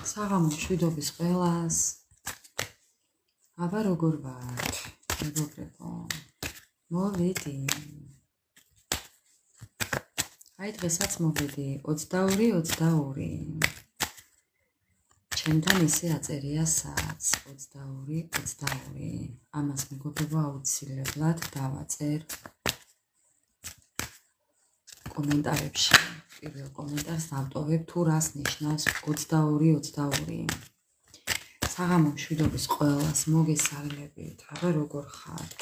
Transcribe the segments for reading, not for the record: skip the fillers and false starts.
საღამო მშვიდობის ყველას. აბა როგორ ვართ, მეგობრებო? მოვედი. აი დღესაც მოვედი 22. ჩემთან ისე აწერია საათს 22. ამას მეგობრებო აუცილებლად დავაწერ კომენტარებში. პირველ კომენტარს დავტოვებ თუ რას ნიშნავს 22. საღამო მშვიდობის ყველას მოგესალმებით. აბა როგორ ხართ?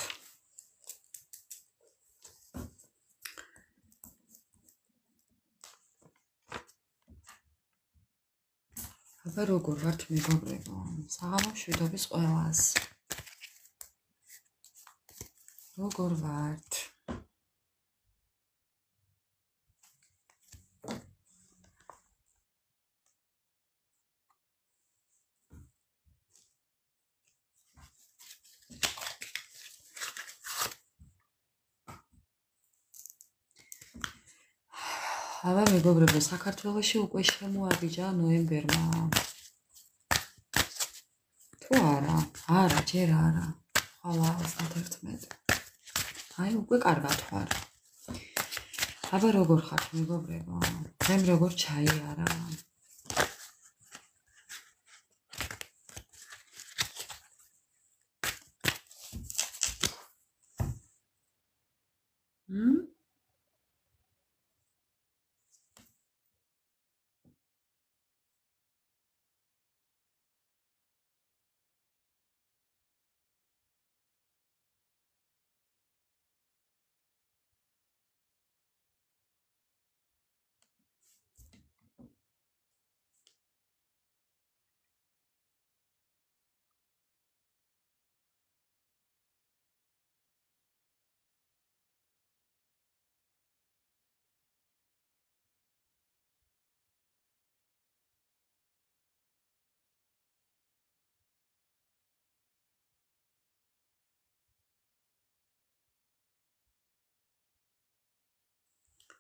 აბა როგორ ვართ მეგობრებო? საღამო მშვიდობის ყველას. როგორ ვართ? აბა მეგობრებო, საქართველოში უკვე შემოაბიჯა ნოემბერმა. თუ არა, ჯერ არა. ხვალა 31. აი უკვე კარგად ვარ. აბა როგორ ხართ მეგობრებო? დღემ როგორ ჩაიარა?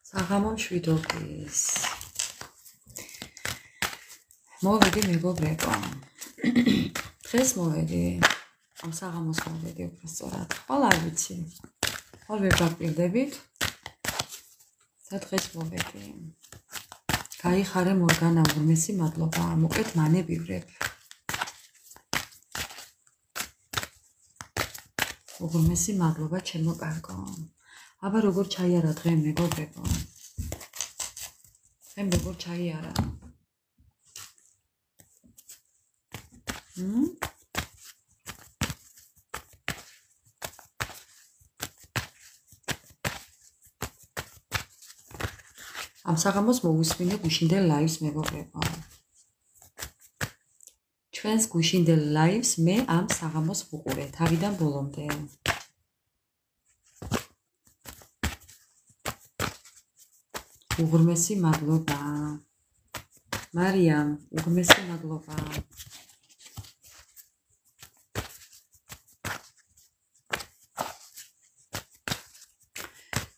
საღამო მშვიდობის. მოვედი მეგობრებო. დღეს მოვედი. ამ საღამოს მოვედი უბრალოდ. ხვალ არ ვიცი. ხვალ ვერ დაგპირდებით. და დღეს მოვედი. გაიხარე მორგანა, ურმესი მადლობა. მოკეთ მანებივრებ. ურმესი მადლობა ჩემო კარგო. აბა როგორ ჩაიარა დღე მეგობრებო? დღემ როგორ ჩაიარა? ამ საღამოს მოვუსმინე გუშინდელ ლაივს მეგობრებო. ჩვენს გუშინდელ ლაივს მე ამ საღამოს ვუყურე თავიდან ბოლომდე. უღრმესი მადლობა. მარიამ, უღრმესი მადლობა.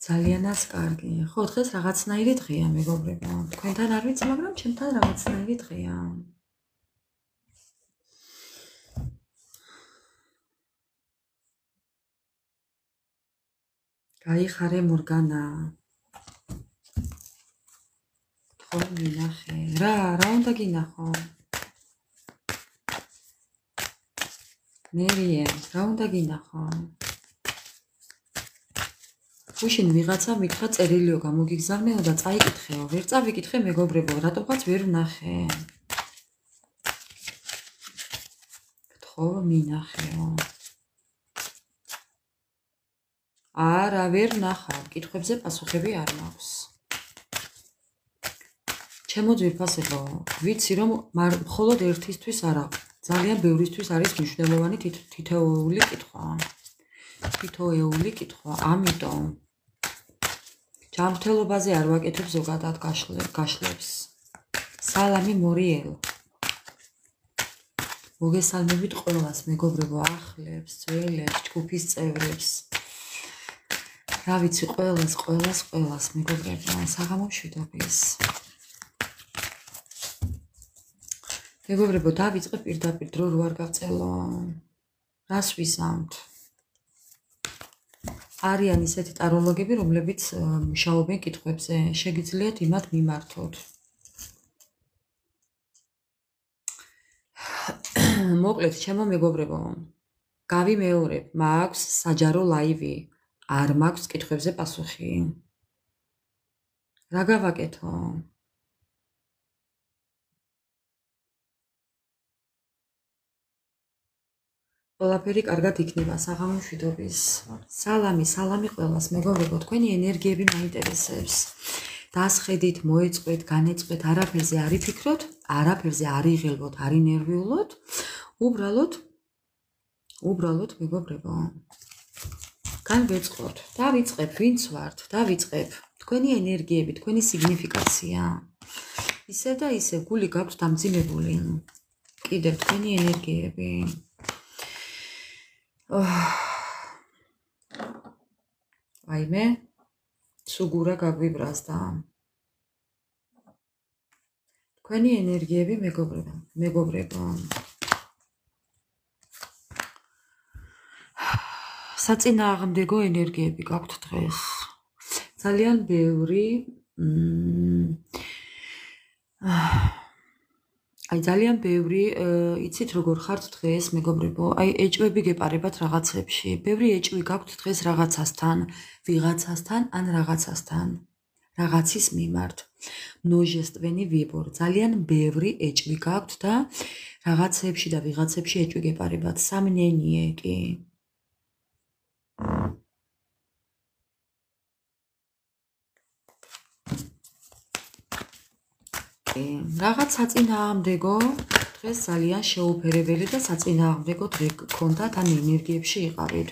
ძალიანაც კარგი. ხო, დღეს რაღაცნაირი დღეა მეგობრებო. თქვენთან არ ვიცი, მაგრამ ჩემთან რაღაცნაირი დღეა. გაიხარე მორგანა. ხო მინახე. რა უნდა გინახო? მერიე, რა უნდა გინახო? გუშინ ვიღაცა მითხრა წერილიო გამოგიგზავნეო და წაიკითხეო. ვერ წავიკითხე მეგობრებო, რატომღაც ვერ ვნახე. ხო მინახეო. არა, ვერ ვნახავ. კითხვებზე პასუხები არ მაქვს. ჩემო ძვირფასებო, ვიცი რომ მხოლოდ ერთისთვის არა, ძალიან ბევრისთვის არის მნიშვნელოვანი თითოეული კითხვა. ამიტომ ჯანმრთელობაზე არ ვაკეთებ ზოგადად გაშლებს. სალამი მორიელ. მოგესალმებით ყველას მეგობრებო, ახლებს, ძველებს, ჯგუფის წევრებს. რა ვიცი ყველას მეგობრებო, საღამო მშვიდობის. მეგობრებო, დავიწყე პირდაპირ დრო რო არ გავწელო. რას ვიზამთ? არიან ისეთი ტაროლოგები, რომლებიც მუშაობენ კითხვებზე. შეგიძლიათ იმათ მიმართოთ. მოკლედ, ჩემო მეგობრებო, გავიმეორებ, მაქვს საჯარო ლაივი. არ მაქვს კითხვებზე პასუხი. რა გავაკეთო? ყველაფერი კარგად იქნება, საღამო მშვიდობის. სალამი ყველას, მეგობრებო, თქვენი ენერგიები მაინტერესებს. დასხედით, მოეწყვეთ, განეწყვეთ, არაფერზე არ იფიქროთ, არაფერზე არ იღელბოთ, არ ინერვიულოთ. უბრალოდ, მეგობრებო, განვეწყოთ, დავიწყებ, ვინც ვართ, დავიწყებ. თქვენი ენერგიები, თქვენი სიგნიფიკაცია. ისე და ისე, გული გაქვთ დამძიმებული. კიდევ თქვენი ენერგიები. აიმე, სუგურა გაგვიბრაზდა. თქვენი ენერგიები, მეგობრებო. საწინააღმდეგო ენერგიები გაქვთ დღეს. ძალიან ბევრი ძალიან ბევრი, იცით როგორ ხართ დღეს, მეგობრებო, ეჭვები გეპარებათ რაღაცებში. ბევრი ეჭვი გაქვთ დღეს რაღაცასთან, ვიღაცასთან ან რაღაცასთან, რაღაცის მიმართ. множественный выбор. ძალიან ბევრი ეჭვი გაქვთ და რაღაცებში და ვიღაცებში ეჭვი გეპარებათ. სამნენიე კი. რაღაც საწინააღმდეგო დღეს ძალიან შეუფერებელი და საწინააღმდეგო დღე გქონდათ, ან ენერგიებში იყავით.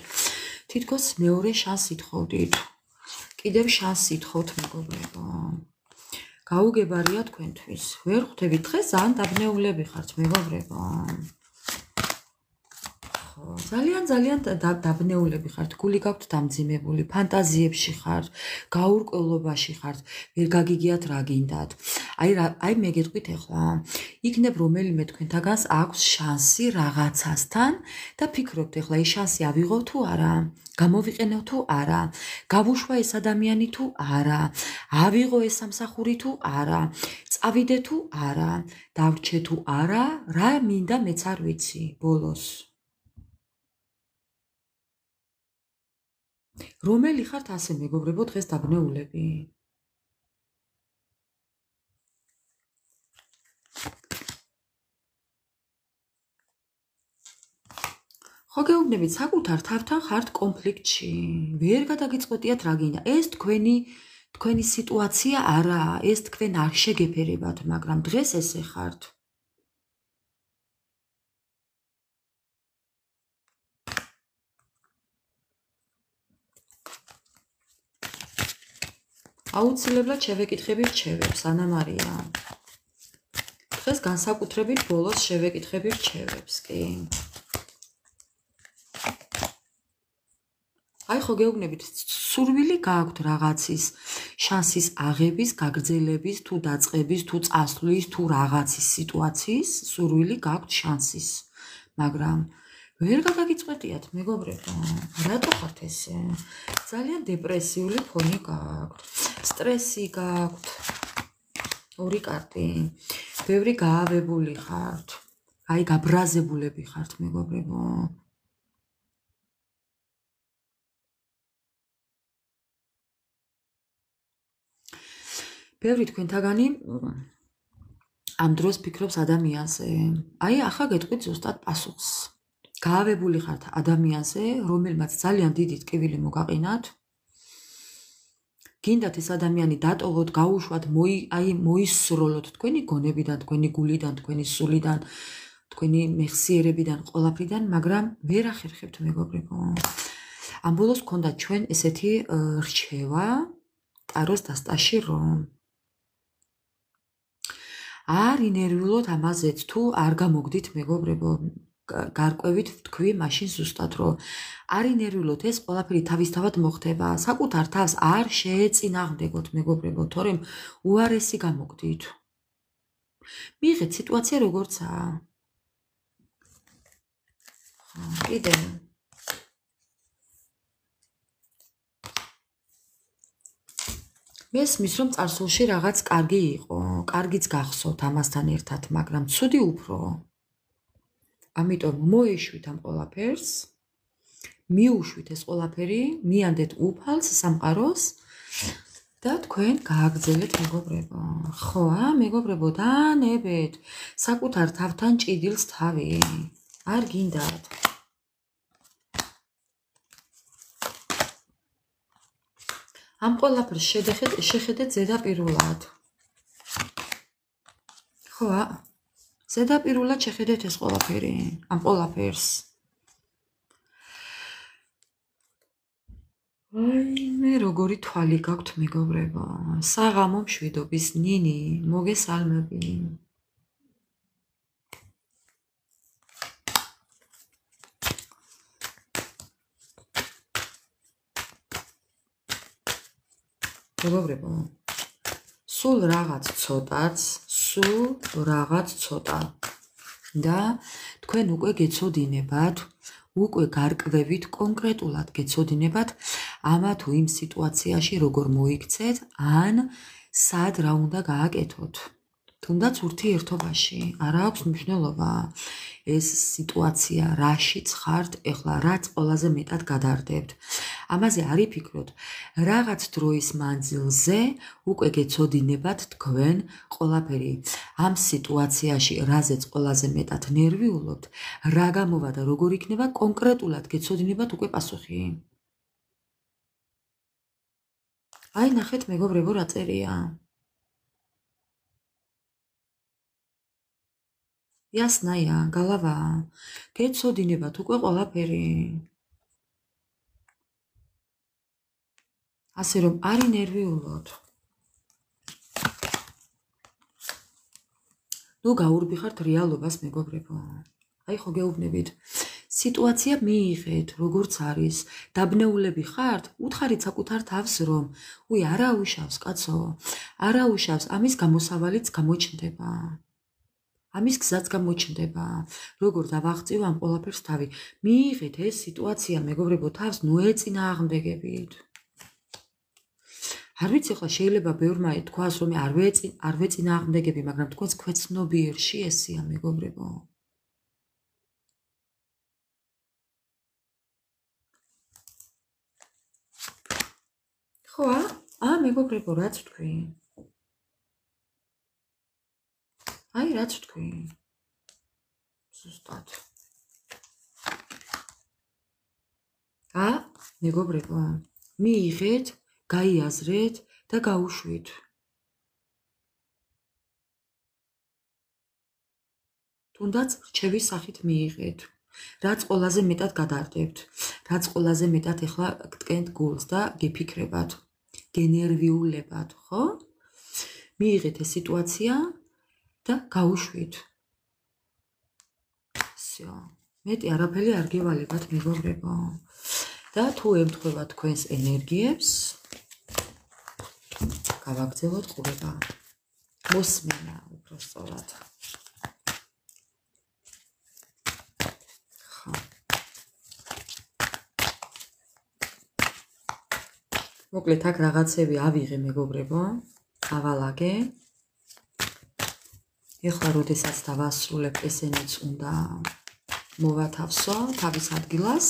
თითქოს მეორე შანსს ითხოვდით. კიდევ შანსს ითხოვთ, მეგობრებო. გაუგებარია თქვენთვის. ვერ ხვდებით დღეს ძალიან დაბნეულები ხართ, მეგობრებო. ძალიან დაბნეულები ხართ, გული გაქვთ დამძიმებული, ფანტაზიებში ხართ, გაურკვევლობაში ხართ, ვერ გაგიგიათ რა გინდათ. აი მე გეტყვით ახლა, იქნებ რომელიმე თქვენთაგანს აქვს შანსი რაღაცასთან და ფიქრობთ ახლა ეს შანსი ავიღო თუ არა, გამოვიყენო თუ არა, გავუშვა ეს ადამიანი თუ არა, ავიღო ეს სამსახური თუ არა, წავიდე თუ არა, დავრჩე თუ არა, რა მინდა მეც არ ვიცი ბოლოს. რომელი ხართ ასე, მეგობრებო, დღეს დაბნეულები? ხო გეუბნებით, საკუთარ თავთან ხართ კონფლიქტში. ვერ გადაგიწყვეტიათ რა გინდა. ეს თქვენი სიტუაცია არაა, ეს თქვენ არ შეგეფერებათ, მაგრამ დღეს ესე ხართ. აუცილებლად შევეკითხები რჩევებს, ანა მარია. დღეს განსაკუთრებით ბოლოს შევეკითხები რჩევებს, კი. აი ხო გეუბნებით, სურვილი გააქვთ რაღაცის, შანსის აღების, გაგრძელების, თუ დაწყების, თუ წასვლის, თუ რაღაცის სიტუაციის, სურვილი გააქვთ შანსის, მაგრამ ვერ გადაგიწყვეტიათ, მეგობრებო, რატო ხართ ესე? ძალიან დეპრესიული ფონი გააქვთ, სტრესი გააქვთ, ორი კარტი, ბევრი გაავებული ხართ, აი გაბრაზებულები ხართ, მეგობრებო. ბევრი თქვენთაგანი ამ დროს ფიქრობს ადამიანზე. აი ახლა გეტყვით ზუსტად პასუხს. გაავებული ხართ ადამიანზე, რომელმაც ძალიან დიდი ტკივილი მოგაყინათ. გინდათ ეს ადამიანი დატოვოთ, გაუშვათ, მოისროლოთ თქვენი გონებიდან, თქვენი გულიდან, თქვენი სულიდან, თქვენი მეხსიერებიდან, ყველაფრიდან, მაგრამ ვერ ახერხებთ, მეგობრებო. ამ ბოლოს გქონდა ჩვენ ესეთი რჩევა ტაროს დასტაში, რომ არ ინერვიულოთ ამაზეც, თუ არ გამოგდით, მეგობრებო, გარკვევით ვთქვი მაშინ ზუსტად, რომ არ ინერვიულოთ, ეს ყველაფერი თავისთავად მოხდება, საკუთარ თავს არ შეეწინააღმდეგოთ, მეგობრებო, თორემ უარესი გამოგდით. მიიღეთ სიტუაცია როგორცაა. კიდე მესმის რომ წარსულში რაღაც კარგი იყო, კარგიც გახსოვთ ამასთან ერთად, მაგრამ ცუდი უფრო. ამიტომ მოეშვით ამ ყველაფერს, მიუშვით ეს ყველაფერი, მიანდეთ უფალს, სამყაროს და თქვენ გააგრძელეთ მეგობრებო. ხო, მეგობრებო, დაანებეთ საკუთარ თავთან ჭიდილს თავი. არ გინდათ. ამ ყველაფერს შეხედეთ ზედაპირულად. ხო, ზედაპირულად შეხედეთ ეს ყველაფერი, ამ ყველაფერს. მე როგორი თვალი გაქვთ მეგობრებო. საღამო მშვიდობის ნინი, მოგესალმები. მეგობრებო, სულ რაღაც ცოტა და თქვენ უკვე გეცოდინებათ, უკვე გარკვევით კონკრეტულად გეცოდინებათ ამა თუ იმ სიტუაციაში როგორ მოიქცეთ ან სად რა უნდა გააკეთოთ. თუნდაც ურთიერთობაში არ აქვს მნიშვნელობა ეს სიტუაცია რაშიც ხართ ეხლა რაც ყველაზე მეტად გადარდებთ. ამაზე არ იფიქროთ, რაღაც დროის მანძილზე უკვე გეცოდინებათ თქვენ ყველაფერი ამ სიტუაციაში რაზეც ყველაზე მეტად ნერვიულობთ, რა გამოვა და როგორ იქნება კონკრეტულად გეცოდინებათ უკვე პასუხი. აი ნახეთ მეგობრებო რა წერია. Ясная, голова. გეცოდინებათ უკვე ყველაფერი. ასე რომ არ ინერვიულოთ. ნუ გაურბიხართ რეალობას მეგობრებო. აი ხო გეუბნებით. სიტუაცია მიიღეთ, როგორც არის, დაბნეულები ხართ, უთხარით საკუთარ თავს რომ, უი არა უშავს კაცო, არა უშავს, ამის გამოსავალიც გამოჩნდება. ამის გზაც გამოჩნდება, როგორ დავაღწევ ამ ყველაფერს თავი. მიიღეთ ეს სიტუაცია მეგობრებო თავს, ნუ ეწინააღმდეგებით. არ ვიცი ახლა შეიძლება ბევრმა ითქვას რომ არ ვეწინააღმდეგები, მაგრამ თქვენს ქვეცნობიერში ესია მეგობრებო. ხო, მეგობრებო, რაც თქვი? აი, რაც თქვი? ზუსტად. მეგობრებო, მიიღეთ, გაიაზრეთ და გაუშვით. თუნდაც რჩევის სახით მიიღეთ. რაც ყველაზე მეტად გადარდებთ, რაც ყველაზე მეტად ეხლა გტკენთ გულს და გეფიქრებათ, გენერვიულებათ, ხო? მიიღეთ ეს სიტუაცია და გაუშვით. всё. მეტი არაფერი არ გევალებათ მეგობრებო. და თუ ემთხვევა თქვენს ენერგიებს, გავაგრძელოთ ყურება. მოსმენა უბრალოდ. მოკლედ აქ რაღაცები ავიღე მეგობრებო, ავალაგე. ეხლა როდესაც დავასრულებ, ესენიც უნდა მოვათავსო თავის ადგილას,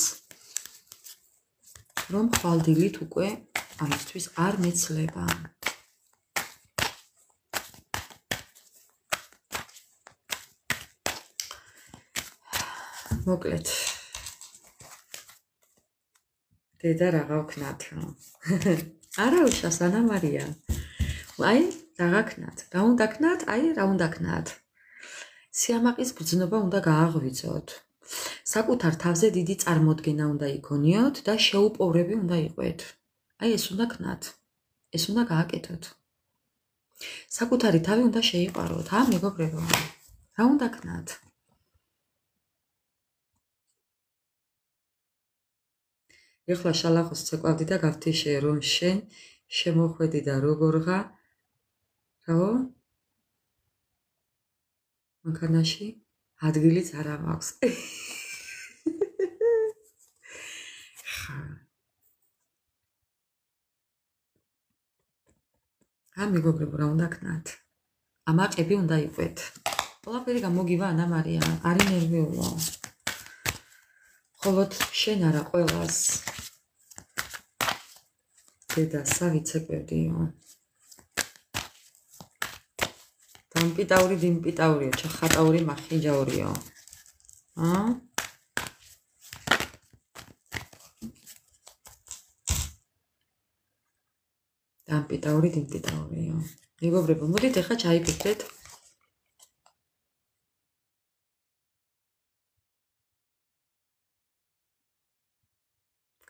რომ ხვალდილით უკვე ამისთვის არ მეცლება. მოკლედ დედა რაღა ვქნათ. არა უშავს ანა მარია. აი რაღა ქნათ. რა უნდა ქნათ? აი რა უნდა ქნათ? სიამაყის გრძნობა უნდა გააღვიძოთ. საკუთარ თავზე დიდი წარმოდგენა უნდა იქონიოთ და შეუპოვრები უნდა იყვეთ. აი ეს უნდა ქნათ. ეს უნდა გააკეთოთ. საკუთარი თავი უნდა შეიყვაროთ, მეგობრებო. რა უნდა ქნათ? ეხლა შალახოს ცეკვავდი და გავთიშე რომ შენ შემოხვედი და როგორღა, რაო? მანქანაში ადგილიც არ მაქვს. მეგობრებო, რა უნდა ქნათ? ამაყები უნდა იყვეთ. ყველაფერი გამოგივა ანა მარია, არი ნერვიულო. ხოლოდ შენ არა ყველას. დედასა ვიცეკვევდიო. დამპიტაური დიმპიტაურიო, ჩახატაური მახინჯაურიო. დამპიტაური დიმპიტაურიო. მეგობრებო, მოდით ახლა ჩაიფიქრეთ.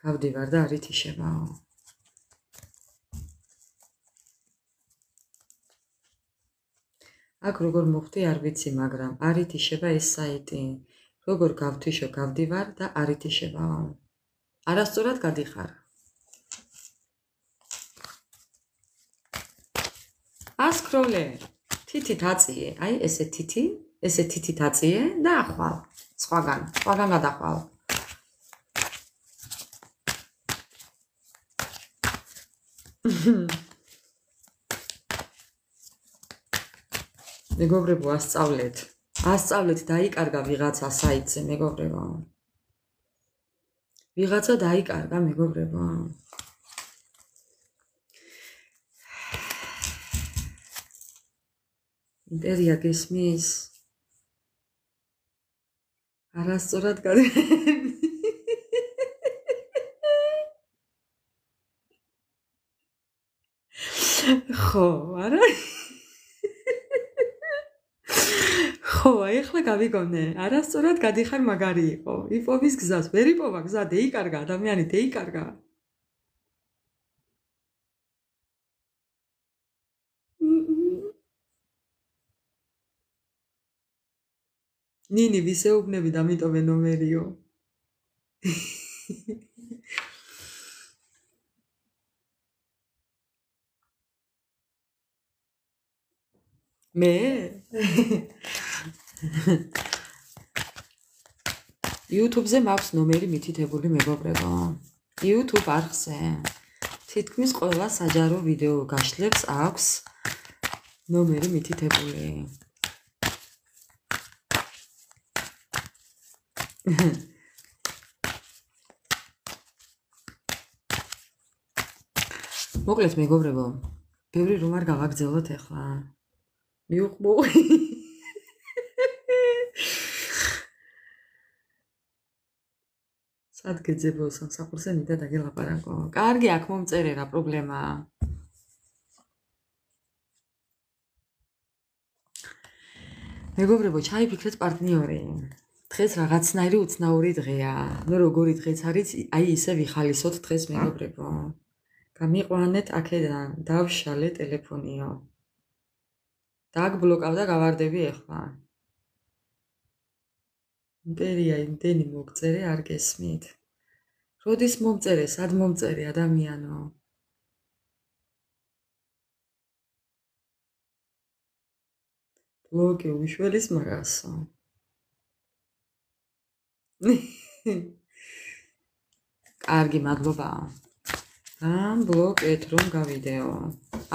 გავდივარ და არ ითიშებაო. აქ როგორ მოხდი არ ვიცი, მაგრამ არ ითიშება ეს საიტი. როგორ გავთიშო, გავდივარ და არ ითიშებაო. არასწორად გადიხარ. ასკროლე. თითით აწიე. აი ესე თითით აწიე და ახვალ. სხვაგან გადახვალ. მეგობრებო, ასწავლეთ დაიკარგა ვიღაცა საიტზე, მეგობრებო. ვიღაცა დაიკარგა, მეგობრებო. იმპერია გესმის? არასწორად ხო, არა? ხო, აი ახლა გავიგონე. არასწორად გადიხარ მაგარი იყო. იპოვის გზას, ვერ იპოვა გზა, დაიკარგა, ადამიანი დაიკარგა. ნინი ვისეუბნები და მიტოვე ნომერიო. მე? YouTube-ზე მაქვს ნომერი მითითებული, მეგობრებო. YouTube არხზე. თითქმის ყველა საჯარო ვიდეო გაშლებს აქვს ნომერი მითითებული. მოკლედ, მეგობრებო, ბევრი რომ არ გავაგრძელოთ ახლა. მიუყბო. სად გეძებო სამსახურზე მინდა დაგელაპარაკო. კარგი, აქ მომწერე, რა პრობლემაა. მეგობრებო, ჩაიფიქრეთ პარტნიორი. დღეს რაღაცნაირი უცნაური დღეა. ნუ როგორი დღეც არის, აი ისე ვიხალისოთ დღეს, მეგობრებო. გამიყვანეთ აქედან, დავშალე ტელეფონიო. დაგბლოკავ და გავარდები ახლა. იმპერია იმდენი მოგწერე არ გესმით. როდის მომწერე, სად მომწერე ადამიანო? ბლოკი უშველის მაგასო. კარგი, მადლობა. ბლოკეთ რომ გავიდეო.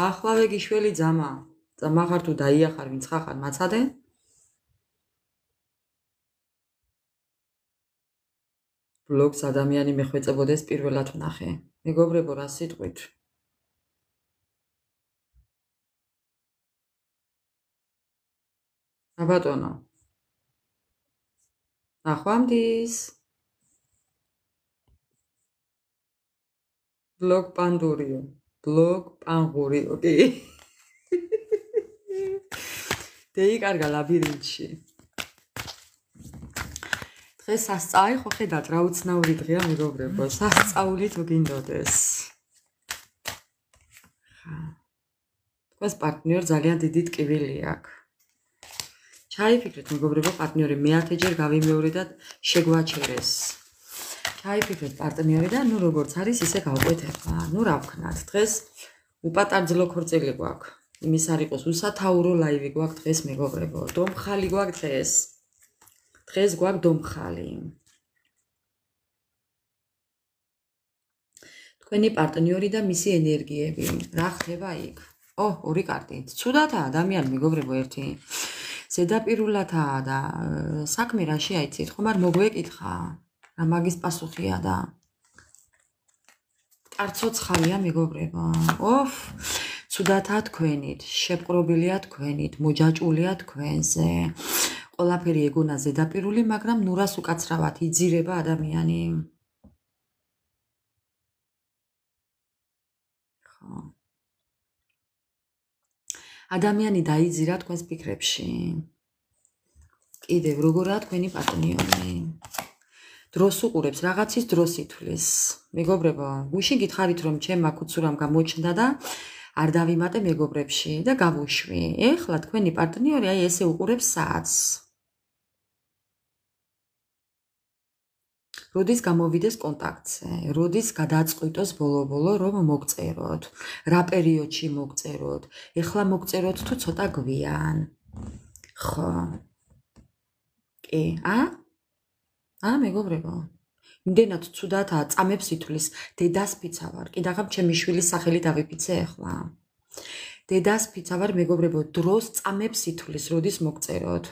ახლავე გიშველი ძამა. ძამახარ თუ დაიახარ, ვინც ხახარ, მაცადე? ბლოგს ადამიანი მეხვეწებოდეს პირველად ვნახე. მეგობრებო, რა სიტყვით? აბატონო. ნახვამდის. ბლოგ პანდურიო. ბლოგ პანღურიო, კი. დაიკარგა ლაბირინთში. დღეს სასწაული ხო ხედავთ რა უცნაური დღეა, მეგობრებო. სასწაული თუ გინდოდეს. თქვენს პარტნიორ ძალიან დიდი ტკივილი აქვს. ჩაიფიქრეთ, მეგობრებო, პარტნიორი მე-10 გავიმეორე და შეგვაჩერეს. ჩაიფიქრეთ პარტნიორი და ნუ როგორც არის ისე გავყვეთ ახლა. ნუ რა ვქნათ, დღეს უპატარძლო ქორწილი გვაქვს. იმის არ იყოს უსათაურო ლაივი გვაქვს დღეს მეგობრებო. დომხალი გვაქვს დღეს. დღეს გვაქვს დომხალი. თქვენი პარტნიორი და მისი ენერგიები. რა ხდება იქ? ორი კარტით. ცუდათაა ადამიანი მეგობრებო ერთი. ზედაპირულათაა და საქმე რაში აიცით? ხომ არ მოგვეკითხა? რა მაგის პასუხია და არცოცხალია მეგობრებო. ცუდათაა თქვენით, შეპყრობილია თქვენით, მოჯაჭულია თქვენზე. ყველაფერი ეგონა ზედაპირული, მაგრამ ნურას უკაცრავად იძირება ადამიანი. ადამიანი დაიძირა თქვენს ფიქრებში. კიდევ როგორაა თქვენი პარტნიორი? დროს უყურებს, რაღაცის დროს ითვლის. მეგობრებო, გუშინ გითხარით რომ ჩემმა ქუცურამ გამოჩნდა და არ დავიმატე მეგობრებში და გავუშვი. ეხლა თქვენი პარტნიორი აი ესე უყურებს საათს. როდის გამოვიდეს კონტაქტზე, როდის გადაწყვიტოს ბოლო-ბოლო რომ მოგწეროთ, რა პერიოდში მოგწეროთ, ეხლა მოგწეროთ თუ ცოტა გვიან. ხო. კი, მეგობრებო. იმდენად ცუდათაა, წამებს ითვლის, დედას ფიცავარ. კიდაღამ ჩემი შვილის სახელი დავიფიცე ახლა. დედას ფიცავარ მეგობრებო, დროს წამებს ითვლის, როდის მოგწეროთ.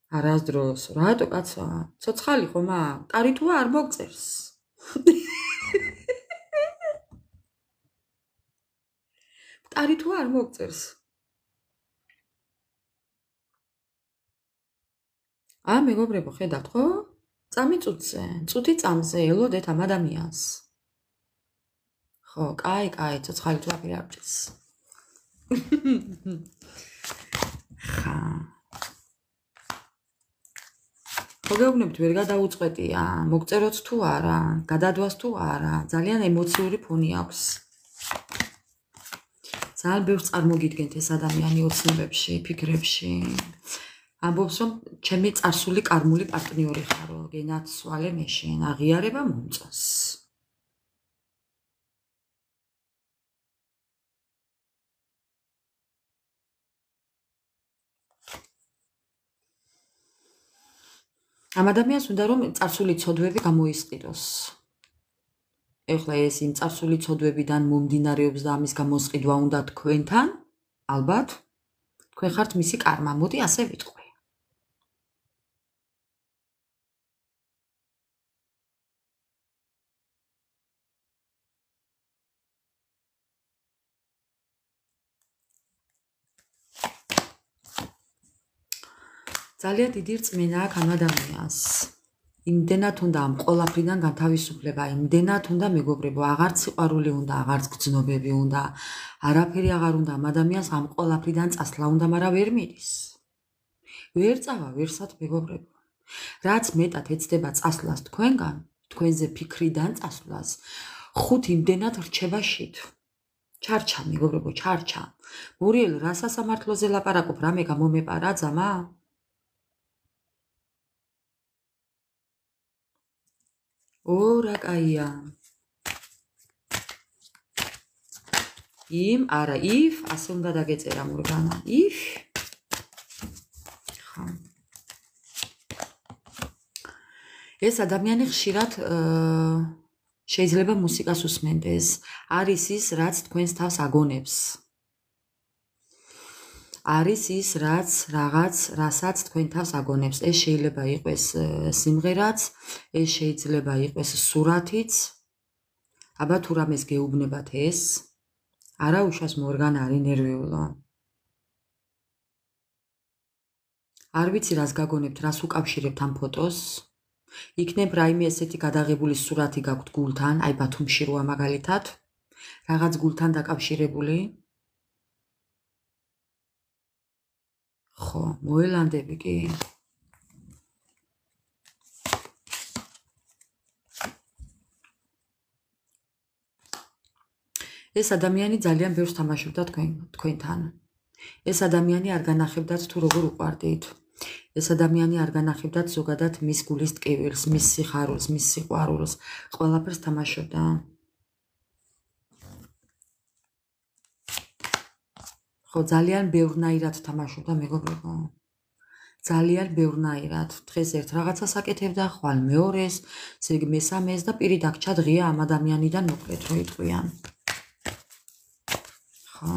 არასდროს, რატო კაცო? ცოცხალი ხომა? კარი თუ არ მოგწერს. კარი თუ არ მოგწერს. მეგობრებო, ხედავთ ხო? წამი წუთზე, წუთი წამზე ელოდეთ ამ ადამიანს. ხო, კაი, ცოცხალი თუ აფერი არ ჭირს. ხა. მოგეუბნებით, ვერ გადაუწყვეტია, მოგწეროთ თუ არა, გადადვას თუ არა, ძალიან ემოციური ფონი აქვს. ძალიან ბევრს წარმოგიდგენთ ეს ადამიანი ოცნებებში, ფიქრებში. ამბობს, რომ ჩემი წარსული კარმული პარტნიორი ხარო, გენაცვალე მეშენ, აღიარება მომწონს. ამ ადამიანს უნდა რომ წარსული ცოდვები გამოისყიდოს. ეხლა ეს იმ წარსული ცოდვებიდან მომდინარეობს და ამის გამოსყიდვა უნდა თქვენთან, ალბათ, თქვენ ხართ მისი კარმა, მოდი ასე ვიტყვი. ძალიან დიდი რწმენა აქვს ამ ადამიანს. იმდენად უნდა ამ ყოლაფრიდან განთავისუფლება, იმდენად უნდა მეგობრებო, აღარც სიყვარული უნდა, აღარც გრძნობები უნდა, არაფერი აღარ უნდა ამ ადამიანს ამ ყოლაფრიდან წასვლა უნდა, მაგრამ ვერ მიდის. ვერ წავა ვერსად მეგობრებო. რაც მეტად ეცდება წასვლას თქვენგან, თქვენზე ფიქრიდან წასვლას, ხუთ იმდენად რჩება შით. ჩარჩა მეგობრებო, ჩარჩა. მურიელ რა სასამართლოზე ლაპარაკობ, რამე გამომეპარა ძამა? რა კაია. არა, if, ასე უნდა დაგეწერა მურგანა. if. ხა. ეს ადამიანი ხშირად შეიძლება მუსიკას უსმენდეს. არის ის, რაც თქვენს თავს აგონებს. არის ის, რასაც თქვენ თავს აგონებს. ეს შეიძლება იყოს სიმღერაც, ეს შეიძლება იყოს სურათიც. აბა თუ რამეს გეუბნებათ ეს, არა უშავს მორგანა არის ნერვიულო. არ ვიცი რას გაგონებთ, რას უკავშირებთ ამ ფოტოს. იქნებ რაიმე ესეთი გადაღებული სურათი გაქვთ გულთან, აი ბათუმში როა მაგალითად, რაღაც გულთან დაკავშირებული. ხო, მოელანდები კი. ეს ადამიანი ძალიან ბევრს თამაშობდა თქვენთან. ეს ადამიანი არ განახებდათ თუ როგორ უყვარდით. ეს ადამიანი არ განახებდათ ზოგადად მის გულის ტკივილს, მის სიხარულს, მის სიყვარულს, ყველაფერს თამაშობდა. ხო, ძალიან ბევრნაირად თამაშობდა მეგობრებო. ძალიან ბევრნაირად. დღეს ერთ რაღაცას აკეთებდა, ხვალ მეორეს, ზეგ მესამეს და პირი დაგჭა დღეა ამ ადამიანიდან მოკლედ რო იტყვიან. ხო.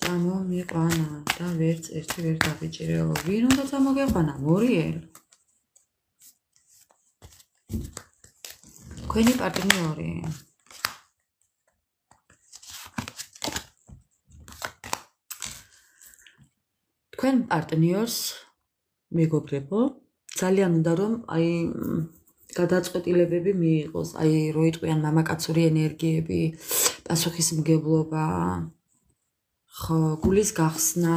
წამომიყვანა და ვერც ერთი ვერ დაბეჭირეო. ვინ უნდა წამოგეყვანა? მორიელ. თქვენი პარტნიორი. თქვენ პარტნიორს მეგობრებო, ძალიან უნდა რომ აი გადაწყვეტილებები მიიღოს, აი რო იტყვიან მამაკაცური ენერგიები, პასუხისმგებლობა, ხო, გულის გახსნა.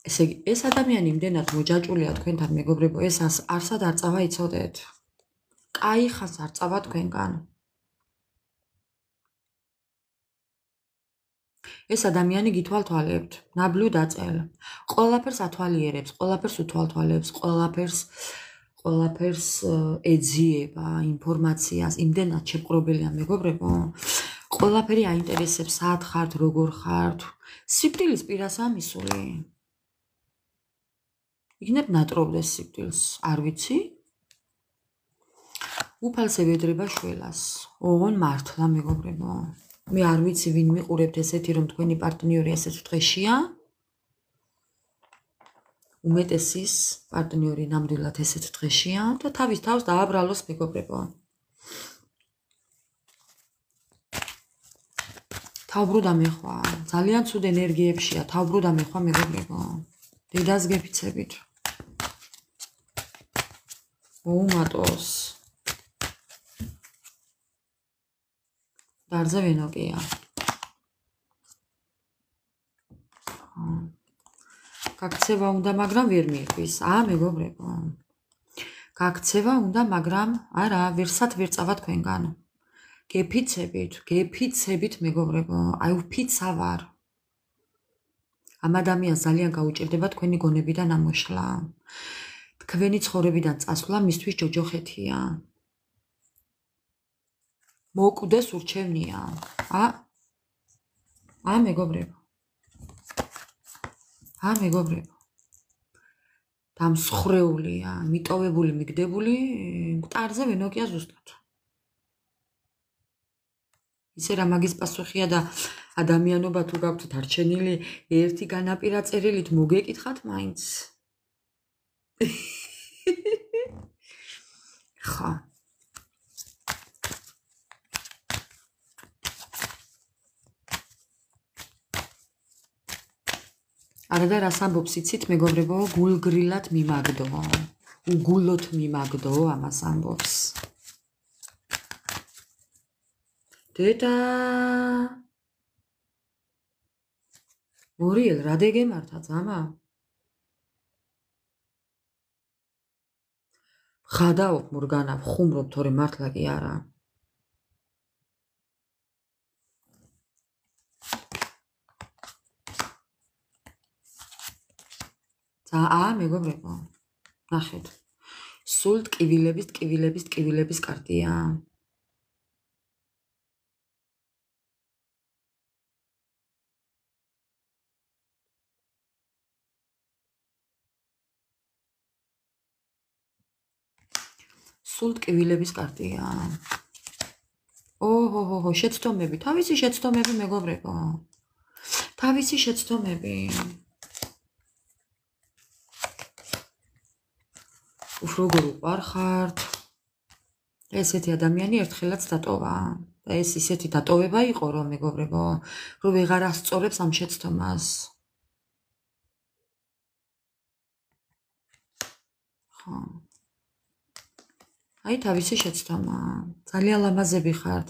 ესე იგი, ეს ადამიანი იმდენად მოჯაჭულია თქვენთან მეგობრებო, ეს არსად არ წავა იცოდეთ. კაი ხანს არ წავა თქვენგან. ეს ადამიანი გითვალთვალებთ, ნაბლუ დაწელ. ყველაფერს ათვალიერებს, ყველაფერს უთვალთვალებს, ყველაფერს ეძიება, ინფორმაციას, იმდენად შეპყრობილია მეგობრებო. ყველაფერი აინტერესებს, სად ხართ, როგორ ხართ. სიკვდილის პირასაა მისული. იქნებ ნატრობდეს სიკვდილს, არ ვიცი. უფალს ევედრება შველას. ოღონ მართლა მეგობრებო. მე არ ვიცი ვინ მიყურებთ ესეთი რომ თქვენი პარტნიორი ესეთ დღეშია. უმეტესის პარტნიორი ნამდვილად ესეთ დღეშია და თავის თავს დააბრალოს მეგობრებო. თავბრუდა მეხვა, ძალიან ცუდ ენერგიებშია, თავბრუდა მეხვა მეგობრებო. დედას გეფიცებით. მოუმატოს. დარზე ვენოკია. გაქცევა უნდა, მაგრამ ვერ მიიღვის. მეგობრებო. გაქცევა უნდა, მაგრამ არა, ვერსად ვერ წავა თქვენგან. გეფიცებით მეგობრებო. აი უფიცა ვარ. ამ ადამიანს ძალიან გაუჭირდება თქვენი გონებიდან ამოშლა. თქვენი ცხოვრებიდან წასვლა მისთვის ჯოჯოხეთია. მოკვდეს ურჩევნია. მეგობრებო. მეგობრებო. დამსხრეულია, მიტოვებული, მიგდებული, მკვდარზე ვენოკია ზუსტად. ისე რა მაგის პასუხია და ადამიანობა თუ გაქვთ დარჩენილი ერთი განაპირა წერილით მოგეკითხათ მაინც. ხა. არა და რას ამბობს იცით მეგობრებო, გულგრილად მიმაგდო. უგულოთ მიმაგდო ამას ამბობს. დედა მორიელ რა დეგემართა ძამა? ხადაობ მორგანა, ხუმრობ თორე მართლა კი არა. მეგობრებო, ნახეთ. სულ ტკივილების კარტია. სულ ტკივილების კარტია. ოჰო, შეცდომები, თავისი შეცდომები მეგობრებო. თავისი შეცდომები. უფრო უყარხართ. ესეთი ადამიანი ერთხელაც დატოვა. ეს ისეთი დატოვება იყო რომ მეგობრებო, რომ ვეღარ ასწორებს ამ შეცდომას. ხო. აი თავისი შეცდომა. ძალიან ლამაზები ხართ,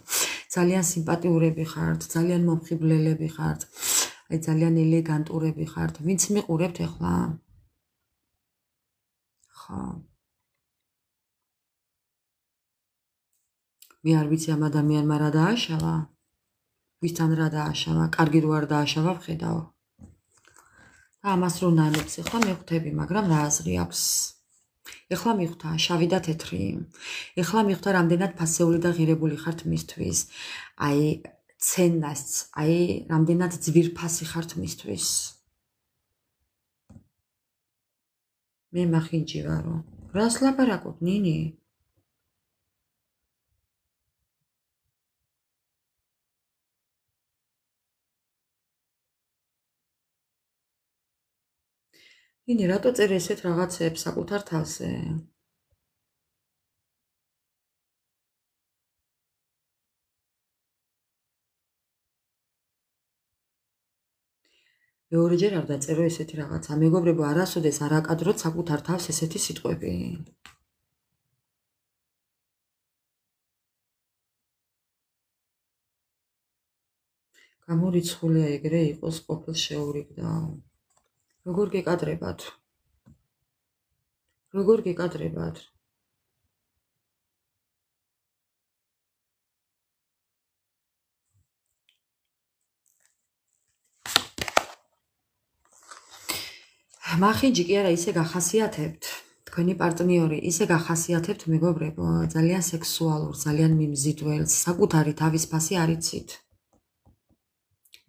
ძალიან სიმპათიურები ხართ, ძალიან მომხიბლელები ხართ. აი ძალიან ელეგანტურები ხართ. ვინც მიყურებთ ახლა? ხო. მე არ ვიცი ამ ადამიანმა რა დააშავა. ვისთან რა დააშავა? კარგი რო არ დააშავა, ვხედავ. ამას რო ნანობს ეხლა მივხვდები, მაგრამ რა აზრი აქვს? ეხლა მივხვდა შავი და თეთრი. ეხლა მივხვდა რამდენად ფასეული და ღირებული ხართ მისთვის. აი ცენას, აი რამდენად ძვირფასი ხართ მისთვის. მე მახინჯი ვარო. რას ლაპარაკობ, ნინი? ნინი, რატო წერ ესეთ რაღაცებს საკუთარ თალზე? მეორეჯერ არ დაწერო ესეთი რაღაცა. მეგობრებო, არასოდეს არ აკადროთ საკუთარ თავს ესეთი სიტყვები. გამორიცხულია ეგრე იყოს ყოფილ შეურიგდა. როგორ გეკადრებათ? როგორ გეკადრებათ? მახინჯი კი არა, ისე გახასიათებთ. თქვენი პარტნიორი ისე გახასიათებთ, მეგობრებო, ძალიან სექსუალურ, ძალიან მიმზიდველს, საკუთარი თავის ფასი არ იცით.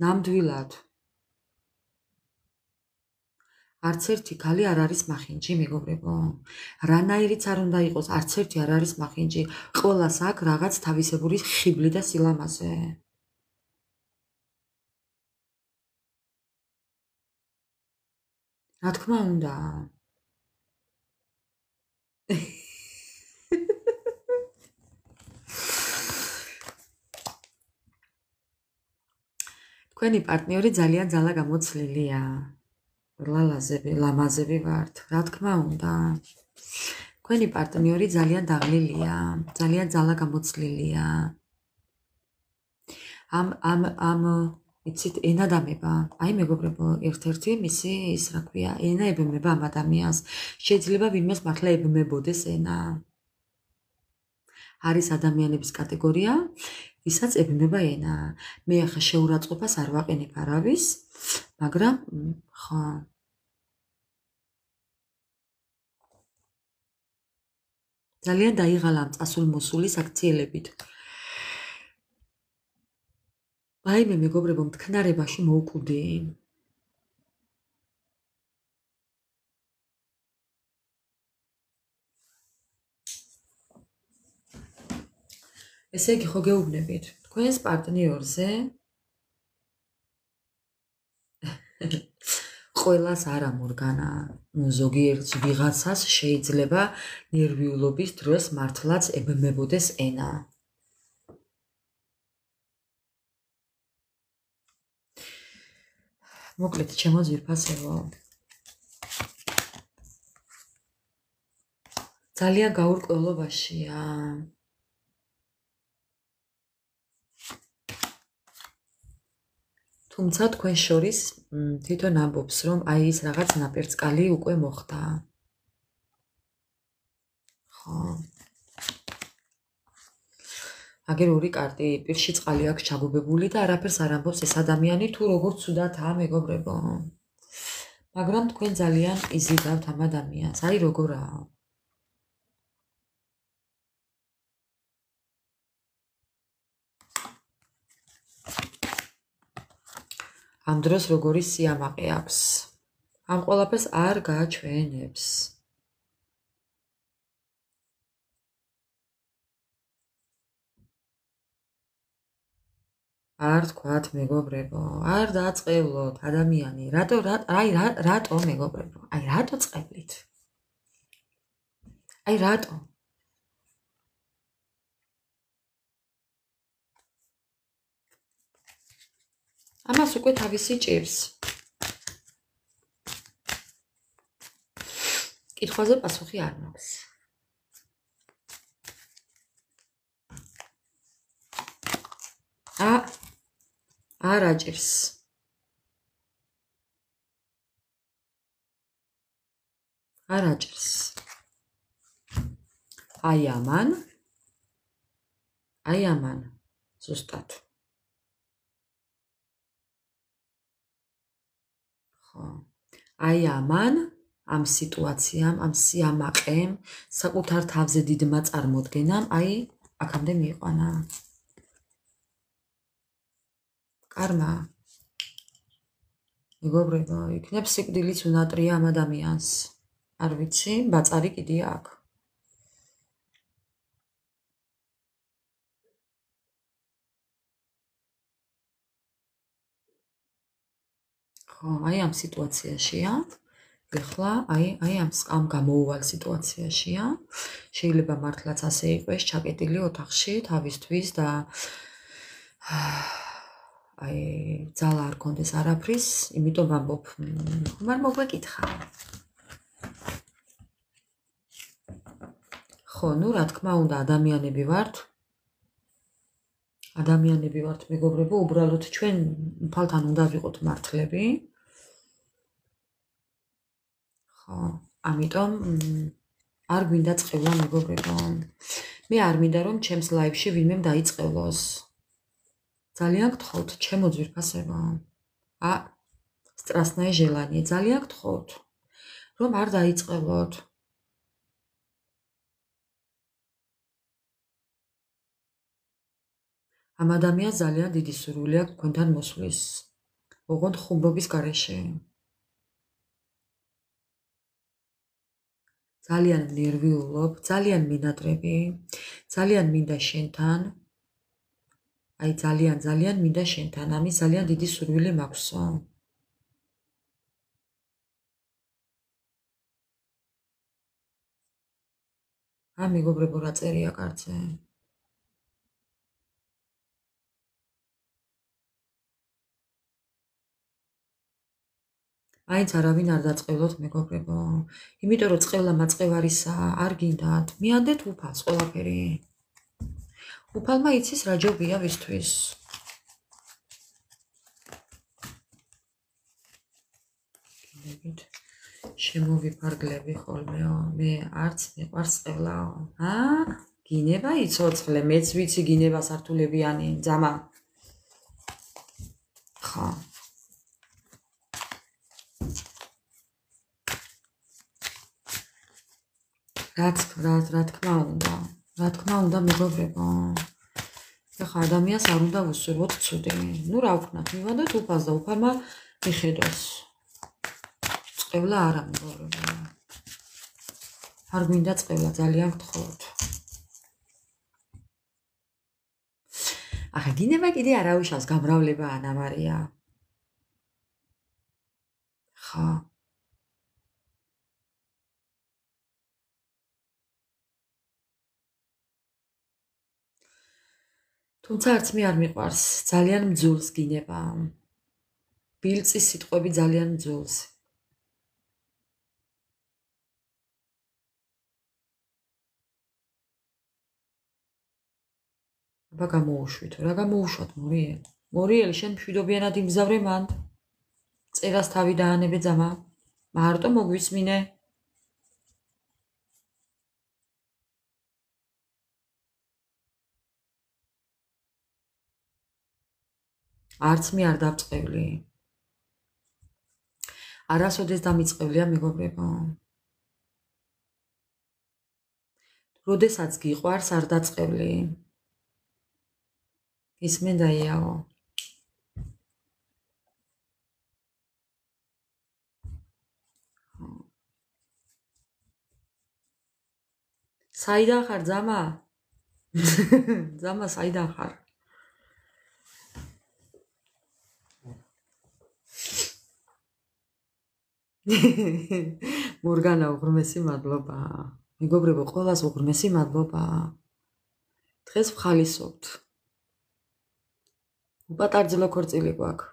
ნამდვილად. არც ერთი ქალი არ არის მახინჯი, მეგობრებო. რანაირიც არ უნდა იყოს, არც ერთი არ არის მახინჯი. ყველას აქვს რაღაც თავისებური ხიბლი და სილამაზე. რა თქმა უნდა. თქვენი პარტნიორი ძალიან ძალა გამოცლილია. ლამაზები ვართ. რა თქმა უნდა. თქვენი პარტნიორი ძალიან დაღლილია, ძალიან ძალა გამოცლილია. ამ იცით, ენა დამება. აი მეგობრებო, ერთ-ერთი მისი ის რა ქვია, ენა ებმება ამ ადამიანს. შეიძლება ვინმეს მართლა ებმებოდეს ენა. არის ადამიანების კატეგორია, ვისაც ებმება ენა. მე ახლა შეურაცხყოფას არ ვაყენებ არავის, მაგრამ ხო. ძალიან დაიღალა ამ წასულ-მოსულის აქციელებით. ვაიმე მეგობრებო, მტკნარებაში მოვკვდი. ესე იგი, ხო გეუბნებით, თქვენს პარტნიორზე ყველას არა მორგანა, ზოგიერთ ვიღაცას შეიძლება ნერვიულობის დროს მართლაც ებმებოდეს ენა. მოკლედ, ჩემო ძვირფასებო. ძალიან გაურკვევლობაშია. თუმცა თქვენ შორის თვითონ ამბობს, რომ აი ის რაღაც ნაპერწკალი უკვე მოხდა. ხო. აგერ ორი კარტი პირში წყალი აქვს ჩაგობებული და არაფერს არ ამბობს ეს ადამიანი თუ როგორ ცუდათაა, მეგობრებო. მაგრამ თქვენ ძალიან იზიდავთ ამ ადამიანს. აი როგორაა. ამ დროს როგორი სიამაყე აქვს. ამ ყველაფერს არ გააჩვენებს. არ თქვათ მეგობრებო, არ დაწყევლოთ ადამიანი, რატო მეგობრებო, აი რატო წყევლით? აი რატო? ამას უკვე თავისი ჭირს. კითხვაზე პასუხი არ მაქვს. არ აჭირს. არ აჭირს. აი ამან, ზუსტად. ხო. აი ამან, ამ სიტუაციამ, ამ სიამაყემ, საკუთარ თავზე დიდმა წარმოდგენამ, აი აქამდე მიიყვანა. კარმა. მეგობრებო, იქნებ სიკვდილიც უნატრია ამ ადამიანს. არ ვიცი, ბაწარი კიდე აქვს. ხო, აი ამ სიტუაციაშია. ეხლა აი ამ გამოუვალ სიტუაციაშია. შეიძლება მართლაც ასე იყოს, ჩაკეტილი ოთახში თავისთვის და აი ძალა არ კონდეს არაფრის, იმიტომ ვამბობ, ხომ არ მოგვეკითხა. ხო, ნუ რა თქმა უნდა, ადამიანები ვართ, მეგობრებო, უბრალოდ ჩვენ უფალთან უნდა ვიყოთ მართლები. ხო, ამიტომ არ გვინდა წყევლა, მეგობრებო. მე არ მინდა რომ ჩემს ლაივში ვინმე დაიწყევლოს. ძალიან გთხოვთ, ჩემო ძვირფასებო. Страстное желание, ძალიან გთხოვთ, რომ არ დაიწყევლოთ. ამ ადამიანს ძალიან დიდი სურვილი აქვს თქვენთან მოსვლის. ოღონდ ხუმრობის გარეშე. ძალიან ნერვიულობ, ძალიან მინატრები, ძალიან მინდა შენთან. აი ძალიან მინდა შენთან, ამის ძალიან დიდი სურვილი მაქვსო. მეგობრებო, რა წერია კარტზე? მაინც არავინ არ დაწყევლოთ, მეგობრებო. იმიტომ რომ წყევლა მაწყევარისაა, არ გინდათ. მიანდეთ უფალს ყველაფერი. უფალმა იცის რა ჯობია ვისთვის. გინებით შემოვიფარგლები ხოლმეო, მე არც მიყვარს წყევლაო. გინება იცოცხლე, მეც ვიცი გინება სართულებიანი, ძამა. ხო. რა თქმა უნდა, მეგობრებო. ეხლა ადამიანს არ უნდა უსურვოთ ცუდი. ნუ რა ვქნათ, მივანდოთ უფალს და უფალმა მიხედოს. წყევლა არა, მეგობრებო. არ გვინდა წყევლა, ძალიან გთხოვთ. ახლა გინება კიდე არავიშავს გამრავლება ანამარია. ხო. თუმცა არც მე არ მიყვარს, ძალიან მძულს გინება. ბილწის სიტყვები ძალიან მძულს. აბა გამოუშვითო, რა გამოუშვათ, მორიელ? მორიელი, შენ მშვიდობიანად იმგზავრე მანდ. წერას თავი დაანებე ძამა. მარტო მოგვისმინე. არც მე არ დავწყევლი. არასოდეს დამიწყევლია, მეგობრებო. როდესაც გიყვარს არ დაწყევლი. ისმენდა იაო. საიდან ხარ, ძამა? ძამა, საიდან ხარ? მორგანა, უღრმესი მადლობა. მეგობრებო, ყველას უღრმესი მადლობა. დღეს ვხალისობთ. უპატარძლო ქორწილი გვაქვს.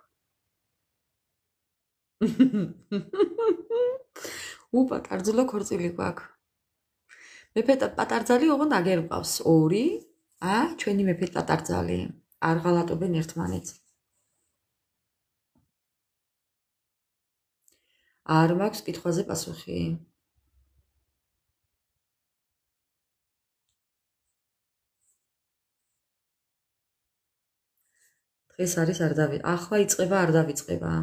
უპატარძლო ქორწილი გვაქვს. მეფე პატარძალი ოღონდ აგერ მყავს 2. ჩვენი მეფე პატარძალი. არ ღალატობენ ერთმანეთს. არ მაქვს კითხვაზე პასუხი. დღეს არის არ ახლა იწყება არ დავიწყება.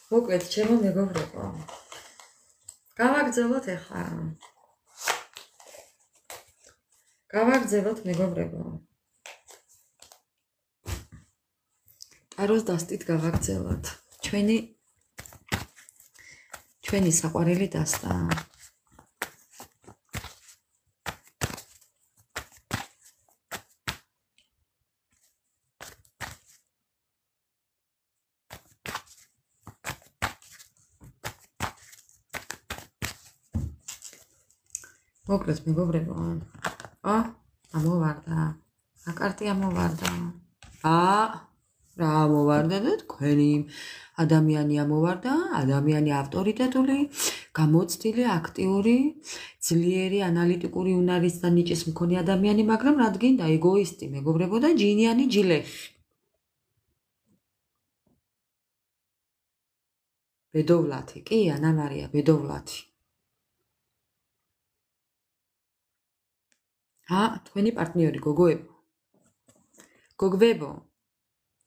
მოკლედ, ჩემო მეგობრებო. გავაგრძელოთ ახლა. გავაგრძელოთ მეგობრებო. აროს დასტით გავაგრძელოთ. ჩვენი საყვარელი დასტა. მოკლედ მეგობრებო. ამოვარდა. აკარტი ამოვარდა. რა ამოვარდა და თქვენი ადამიანი ამოვარდა, ადამიანი ავტორიტეტული, გამოცდილი, აქტიური, ძლიერი, ანალიტიკური უნარის და ნიჭის მქონე ადამიანი, მაგრამ რა გინდა ეგოისტი მეგობრებო და ჯინიანი ჯილეხი. ბედოვლათი, კი, ანა მარია, ბედოვლათი. თქვენი პარტნიორი გოგოებო. გოგბებო.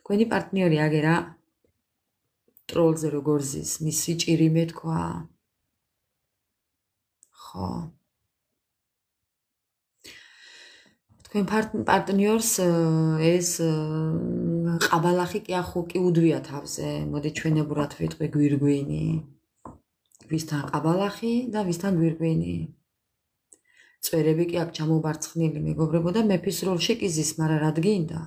თქვენი პარტნიორი აგერა ტროლზე როგორ ზის, მისი ჭირი მეთქვა. ხო. თქვენ პარტნიორს ეს ყაბალახი კი ახო კი უდვია თავზე. მოდი ჩვენებურად ვიტყვი გვირგვინი. ვისთან ყაბალახი და ვისთან გვირგვინი. წვერები კი აქ ჩამობარცხნილი მეგობრებო და მეფის როლში კი ზის, მაგრამ რა გინდა?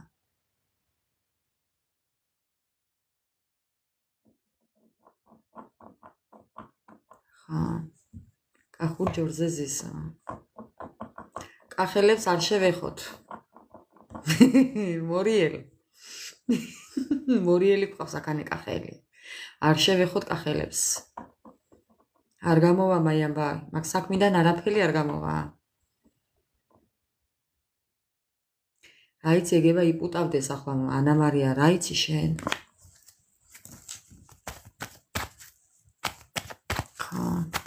კახურ ჯორზე ზისა. კახელებს არ შევეხოთ. მორიელი ყავს აქანე კახელი. არ შევეხოთ კახელებს. არ გამოვა მაიამბა, მაგ საქმიდან არაფერი არ გამოვა. რაიცი ეგება იპუტავდეს ახლა ანა მარია, რაიცი შენ?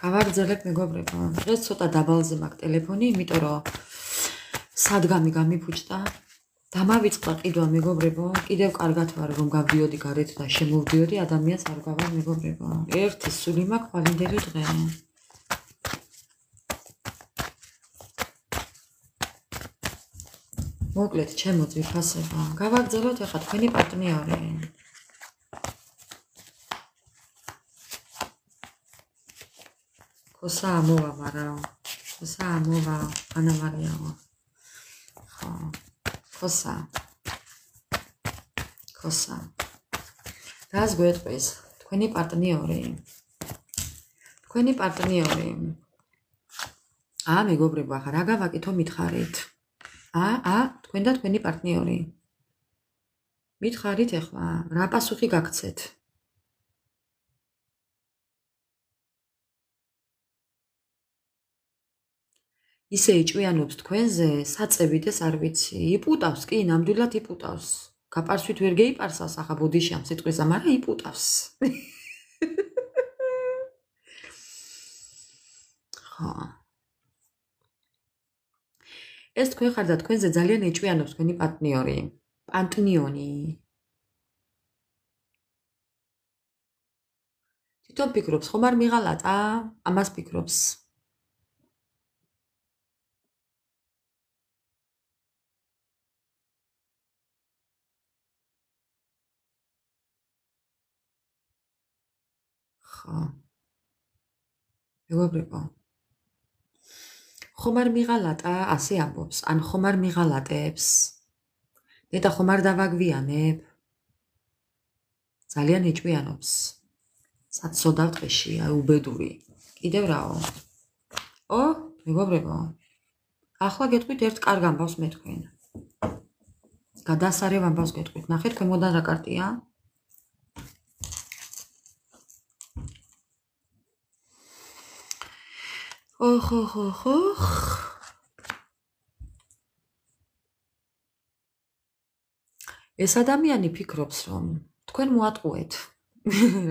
გავაგრძელებ მეგობრებო. დღეს ცოტა დაბალზე მაქვს ტელეფონი, იმიტომ რომ სადგამი გამიფუჭდა. დამავიწყდა ყიდვა მეგობრებო. კიდევ კარგად ვარ რომ გავდიოდი გარეთ და შემოვდიოდი, ადამიანს არ გავარ მეგობრებო. ერთი სული მაქვს ვალინდელი დღე. მოკლედ, ჩემო ძვირფასება. გავაგრძელოთ ახლა თქვენი პარტნიორი. ხოსა ამოვა, მაგრამ ხოსა ამოვა, ანა მარიაო. ხო. ხოსა. რას გვეტყვის? თქვენი პარტნიორი. მეგობრებო, ახლა რა გავაკეთო მითხარით? თქვენ და თქვენი პარტნიორი. მითხარით ახლა, რა პასუხი გაგცეთ? ისე იჭვიანობს თქვენზე, საწევით ეს არ ვიცი. იპუტავს, კი, ნამდვილად იპუტავს. გაპარსვით ვერ გეიპარსავს, ახლა ბოდიში ამ სიტყვისა, მაგრამ იპუტავს. ხო. ეს თქვენ ხარ და თქვენზე ძალიან ეჭვიანობს თქვენი პარტნიორი. პანტნიონი. თვითონ ფიქრობს, ხომ არ მიღალატა? ამას ფიქრობს. მეგობრებო, ხომ არ მიღალატა, ასე ამბობს, ან ხომ არ მიღალატებს? ნეტა ხომ არ დავაგვიანებ? ძალიან ეჭვიანობს. საცოდავ დღეში, უბედური. კიდევ რაო? მეგობრებო, ახლა გეტყვით ერთ კარგ ამბავს მე თქვენ. გადასარევ ამბავს გეტყვით. ნახეთ ქვემოდან რა კარტია? ეს ადამიანი ფიქრობს, რომ თქვენ მოატყუეთ.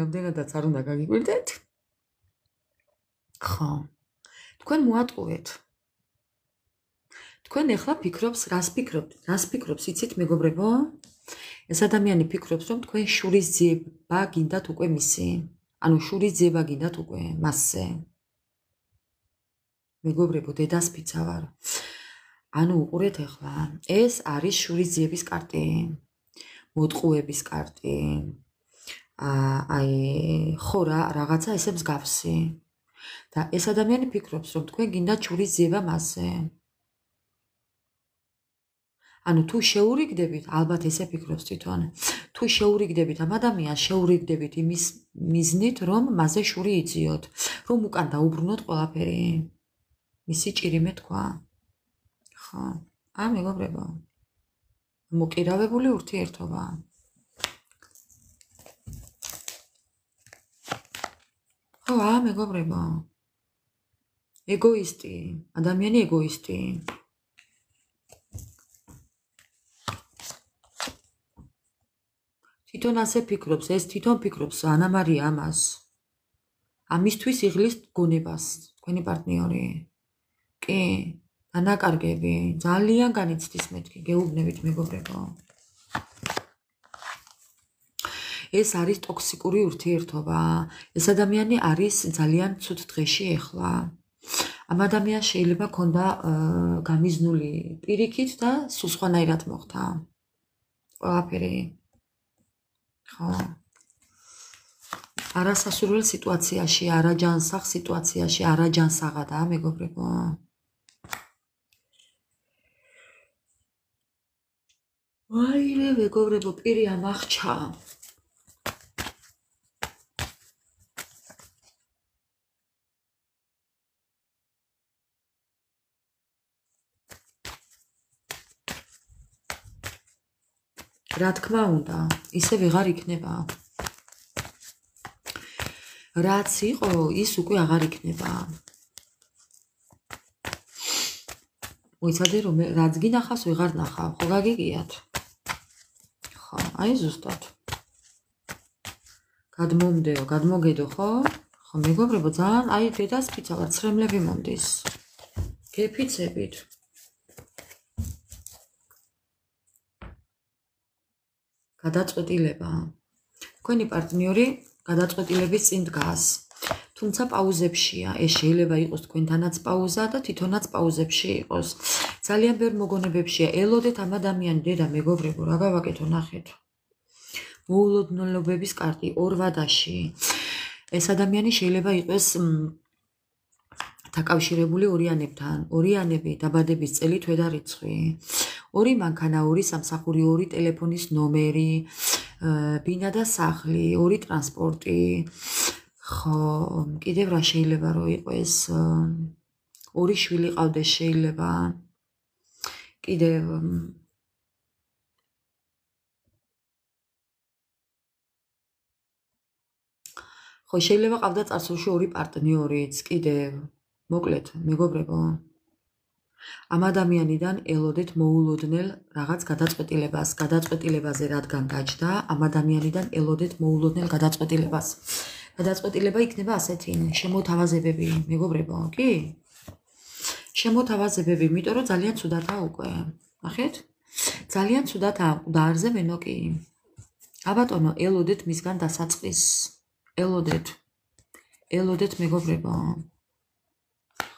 რამდენადაც არ უნდა გაგიკვირდეთ? ხო. თქვენ მოატყუეთ. თქვენ ეხლა ფიქრობს, რას ფიქრობს, იცით მეგობრებო? ეს ადამიანი ფიქრობს, რომ თქვენ შურისძიება გინდათ უკვე მისი. ანუ შურის ძიება გინდათ უკვე მასზე. მეგობრებო, დედას ფიცა ვარ. ანუ უყურეთ ახლა, ეს არის შურის ძიების კარტი, მოტყუების კარტი. აი, ხო რა, რაღაცა ესე მსგავსი. და ეს ადამიანი ფიქრობს, რომ თქვენ გინდათ შურის ძიება მასზე. ანუ თუ შეურიგდებით, ალბათ ესე ფიქრობს თვითონ. თუ შეურიგდებით ამ ადამიანს, შეურიგდებით იმის მიზნით, რომ მასზე შური იწიოთ, რომ უკან დაუბრუნოთ ყველაფერი. მისი ჭირიმე თქვა. ხო, მეგობრებო. მოკირავებული ურთიერთობა. ხო, მეგობრებო. ეგოისტი, ადამიანი ეგოისტი. თვითონ ასე ფიქრობს, ეს თვითონ ფიქრობს ანამარია ამას. ამისთვის იღლის გონებას, თქვენი პარტნიორი. კი, დანაკარგები, ძალიან განიცდის მეთქი, გეუბნებით მეგობრებო. ეს არის ტოქსიკური ურთიერთობა. ეს ადამიანი არის ძალიან ცუდ დღეში ეხლა. ამ ადამიანს შეიძლება ქონდა გამიზნული პირიქით და სულ სხვანაირად მოხდა. ყველაფერი. ხო. არასასურველ სიტუაციაში, არაჯანსაღ სიტუაციაში, არაჯანსაღადაა მეგობრებო. ვაირე მეგობრებო, პირი ამახჩა. რა თქმა უნდა, ისე ვეღარ იქნება. რაც იყო, ის უკვე აღარ იქნება. მოიცადე რომ რაც გინახავს, ვეღარ ნახავ, ხო გაგიგიათ? ხო, აი ზუსტად. გადმომდეო, გადმოგედო, ხო? ხო, მეგობრებო, ძალიან, აი დედას ფიცა ვარ, ცრემლები მომდის. გეფიცებით. გადაწყვეტილება. თქვენი პარტნიორი გადაწყვეტილების წინ დგას. თუმცა პაუზებშია. ეს შეიძლება იყოს თქვენთანაც პაუზა და თვითონაც პაუზებში იყოს. ძალიან ბევრ მოგონებებშია. ელოდეთ ამ ადამიანი, დედა, მეგობრებო, რა გავაკეთო, ნახეთ. მოულოდნელობების კარტი, ორვადაში. ეს ადამიანი შეიძლება იყოს დაკავშირებული ორიანებთან. ორიანები, დაბადების წელი, თვე და რიცხვი. 2 მანქანა, 2 სამსახური, 2 ტელეფონის ნომერი, ბინა და სახლი, 2 ტრანსპორტი. ხო, კიდევ რა შეიძლება რომ იყოს? 2 შვილი ყავდეს შეიძლება. კიდევ ხო, შეიძლება ყავდა წარსულში 2 პარტნიორიც, კიდევ. მოკლედ, მეგობრებო, ამ ადამიანიდან ელოდეთ მოულოდნელ რაღაც გადაწყვეტილებას, გადაწყვეტილებაზე რადგან გაჩნდა, ამ ადამიანიდან ელოდეთ მოულოდნელ გადაწყვეტილებას. გადაწყვეტილება იქნება ასეთი, შემოთავაზებები, მეგობრებო, კი? შემოთავაზებები, იმიტომ რომ ძალიან ცუდადაა უკვე. ნახეთ? ძალიან ცუდადაა, დაარზე მენოკი. აბატონო, ელოდეთ მისგან დასაწყის. ელოდეთ. ელოდეთ მეგობრებო.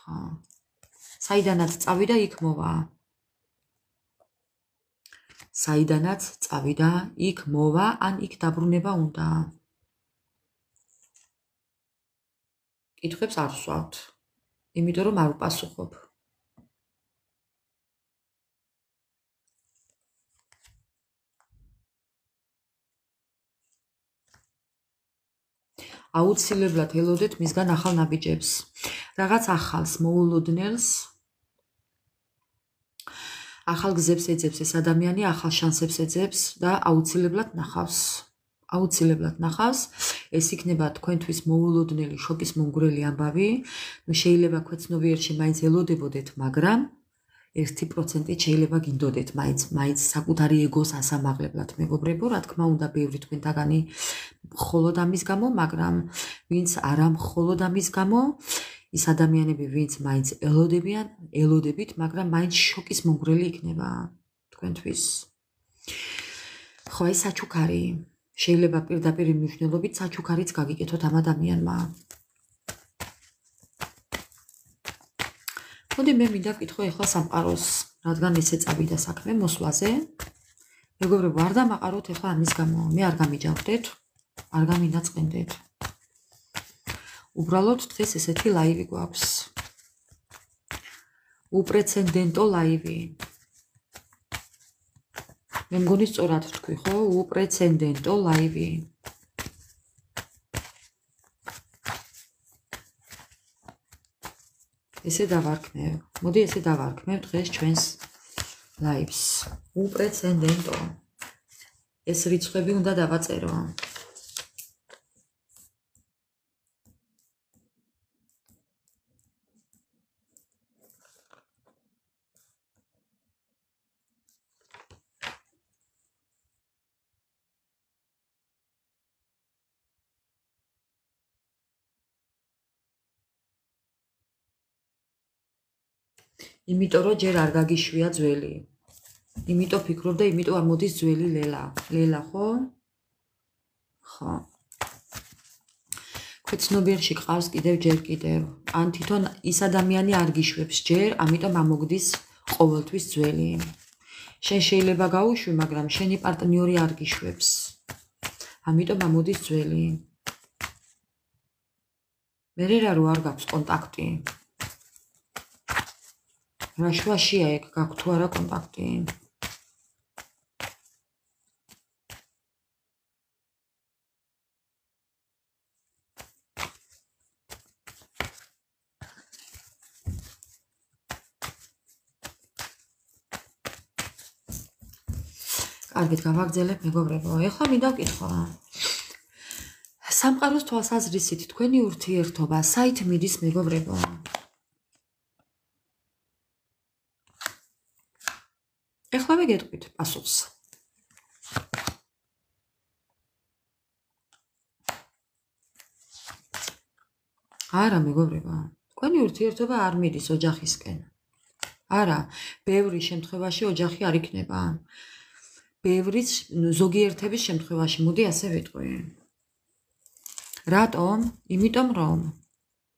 ხო. საიდანაც წავიდა იქ მოვა. საიდანაც წავიდა იქ მოვა, ან იქ დაბრუნება უნდა. კითხვებს არ ვსვავთ. იმიტომ რომ არ ვპასუხობ. აუცილებლად ელოდეთ მისგან ახალ ნაბიჯებს. რაღაც ახალს, მოულოდნელს, ახალ გზებს ეძებს ეს ადამიანი, ახალ შანსებს ეძებს და აუცილებლად ნახავს. აუცილებლად ნახავს. ეს იქნება თქვენთვის მოულოდნელი შოკის მომგვრელი ამბავი. შეიძლება ქვეცნობიერში მაინც ელოდებოდეთ, მაგრამ 1% შეიძლება გინდოდეთ მაინც საკუთარი ეგოს ასამაღლებლად, მეგობრებო, რა თქმა უნდა, ბევრი თქვენთაგანი მხოლოდ ამის გამო, მაგრამ ვინც არა მხოლოდ ამის გამო, ის ადამიანები, ვინც მაინც ელოდებით, მაგრამ მაინც შოკის მომგვრელი იქნება თქვენთვის. ხო, აი საჩუქარი, შეიძლება პირდაპირ მნიშვნელობით საჩუქარიც გაგიკეთოთ ამ ადამიანმა. მოდი მე მინდა ვკითხო ეხლა სამყაროს, რადგან ესე წავიდა საქმე მოსვლაზე. მეგობრებო, არ დამაყაროთ ეხლა ამის გამო, მე არ გამიჯავდეთ, არ გამინაწყენდეთ. უბრალოდ დღეს ესეთი ლაივი გვაქვს. უპრეცედენტო ლაივი. მე მგონი სწორად თქვი, ხო? უპრეცედენტო ლაივი. ესე დავარქმევ. მოდი ესე დავარქმევ დღეს ჩვენს ლაივს. უპრეცედენტო. ეს რიცხვები უნდა დავაწერო. იმიტომ რომ ჯერ არ გაგიშვია ძველი. იმიტომ ფიქრობ და იმიტომ არ მოდის ძველი ლელა. ლელა ხო? ხო. ქვეცნობიერში ყავს კიდევ ჯერ კიდევ. ან თვითონ ის ადამიანი არ გიშვებს ჯერ, ამიტომ ამოგდის ყოველთვის ძველი. შენ შეიძლება გაუშვი, მაგრამ შენი პარტნიორი არ გიშვებს. ამიტომ ამოდის ძველი. მერე რა რო არ გაქვს კონტაქტი. რა შუაშია ეგ, გაქვს თუ არა კონტაქტი? კარგით, გავაგრძელებ მეგობრებო. ეხლა მინდა ვკითხო. სამყაროს თვალსაზრისით თქვენი ურთიერთობა საით მიდის მეგობრებო? ეხლა ვიგეთყვით პასუხს. არა მეგობრებო, თქვენი ურთიერთობა არ მიდის ოჯახისკენ. არა, ბევრი შემთხვევაში ოჯახი არ იქნება. ბევრის ზოგიერთების შემთხვევაში, მოდი ასე ვიტყვი. რატომ?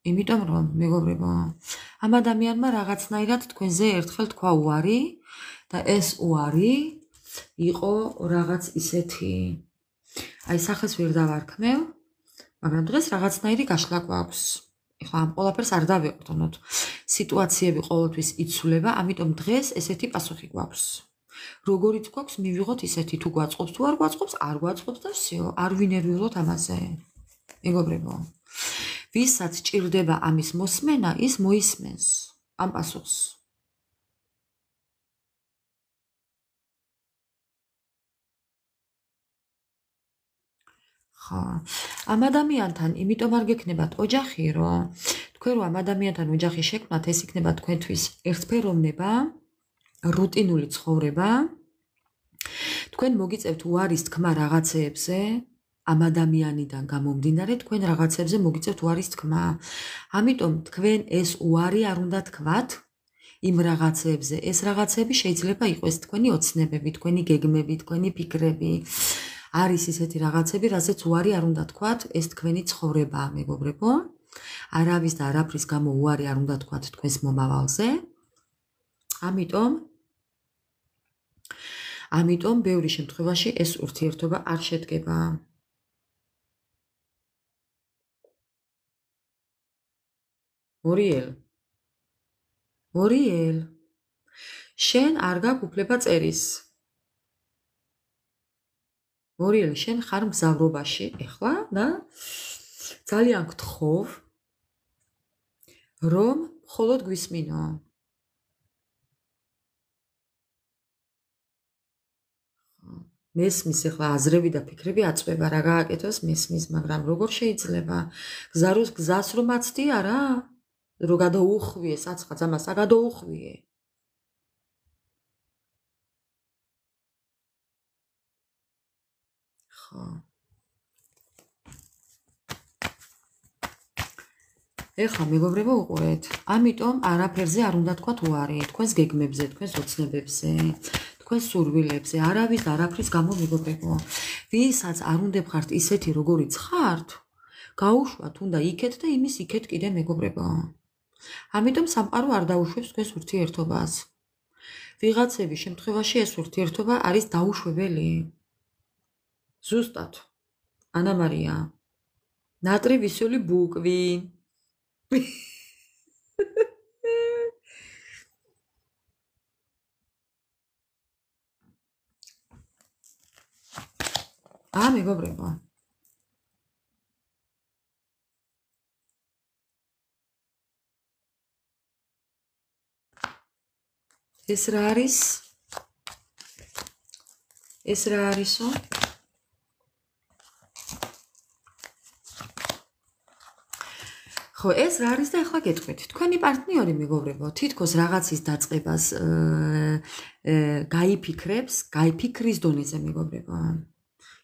იმიტომ რომ მეგობრებო, ამ ადამიანმა რაღაცნაირად თქვენზე ერთხელ თქვა უარი და ეს უარი იყო რაღაც ისეთი. აი სახეს ვერ დავარქმევ, მაგრამ დღეს რაღაცნაირი გაშლა გვაქვს. ეხლა ამ ყველაფერს არ დავეყრდნოთ. სიტუაციები ყოველთვის იცვლება, ამიტომ დღეს ესეთი პასუხი გვაქვს. როგორიც გვაქვს, მივიღოთ ისეთი, თუ გვაწყობს, თუ არ გვაწყობს, არ გვაწყობს და всё, არ ვინერვიულოთ ამაზე. მეგობრებო, ვისაც ჭირდება ამის მოსმენა, ის მოისმენს ამ პასუხს. ხო, ამ ადამიანთან იმიტომ არ გექნებათ ოჯახი, რომ თქვენ რომ ამ ადამიანთან ოჯახი შექმნათ, ეს იქნება თქვენთვის ერთფეროვნება, რუტინული ცხოვრება. თქვენ მოგიწევთ უარის თქმა რაღაცეებზე, ამ ადამიანიდან გამომდინარე, თქვენ რაღაცებზე მოგიწევთ უარის თქმა. ამიტომ თქვენ ეს უარი არ უნდა თქვათ იმ რაღაცებზე. ეს რაღაცები შეიძლება იყოს თქვენი ოცნებები, თქვენი გეგმები, თქვენი ფიქრები. არის ისეთი რაღაცები, რაზეც უარი არ უნდა თქვათ, ეს თქვენი ცხოვრებაა, მეგობრებო. არავის და არაფრის გამო უარი არ უნდა თქვათ თქვენს მომავალზე. ამიტომ ბევრი შემთხვევაში ეს ურთიერთობა არ შედგება. მორიელ, შენ არ გაქვს უფლება წერის. მორიელ, შენ ხარ მგზავრობაში ეხლა და ძალიან გთხოვ, რომ მხოლოდ გვისმინო. მესმის ეხლა აზრები და ფიქრები აწვება, რა გააკეთოს მესმის, მაგრამ როგორ შეიძლება გზას რომ აცდი არა? რომ გადაუხვიე საცხაც ამას აგადოუხვიე. ხო. ეხლა მეგობრებო უყურეთ, ამიტომ არაფერზე არ უნდა თქვათ უარი, თქვენს გეგმებზე, თქვენს ოცნებებზე, თქვენს სურვილებზე, არავის და არაფრის გამო მეგობრებო. ვისაც არ უნდა ხართ ისეთი როგორიც ხართ, გაუშვათ უნდა იქეთ და იმის იქეთ კიდე მეგობრებო. ამიტომ სამყარო არ დაუშვებს თქვენს ურთიერთობას. ვიღაცების შემთხვევაში ეს ურთიერთობა არის დაუშვებელი. ზუსტად. ანა მარია. ნატრივისული ბუკვი. მეგობრებო. ეს რა არის? ეს რა არისო? ხო, ეს რა არის და ახლა გეტყვით. თქვენი პარტნიორი მეგობრებო, თითქოს რაღაცის დაწყებას გაიფიქრის დონეზე მეგობრებო.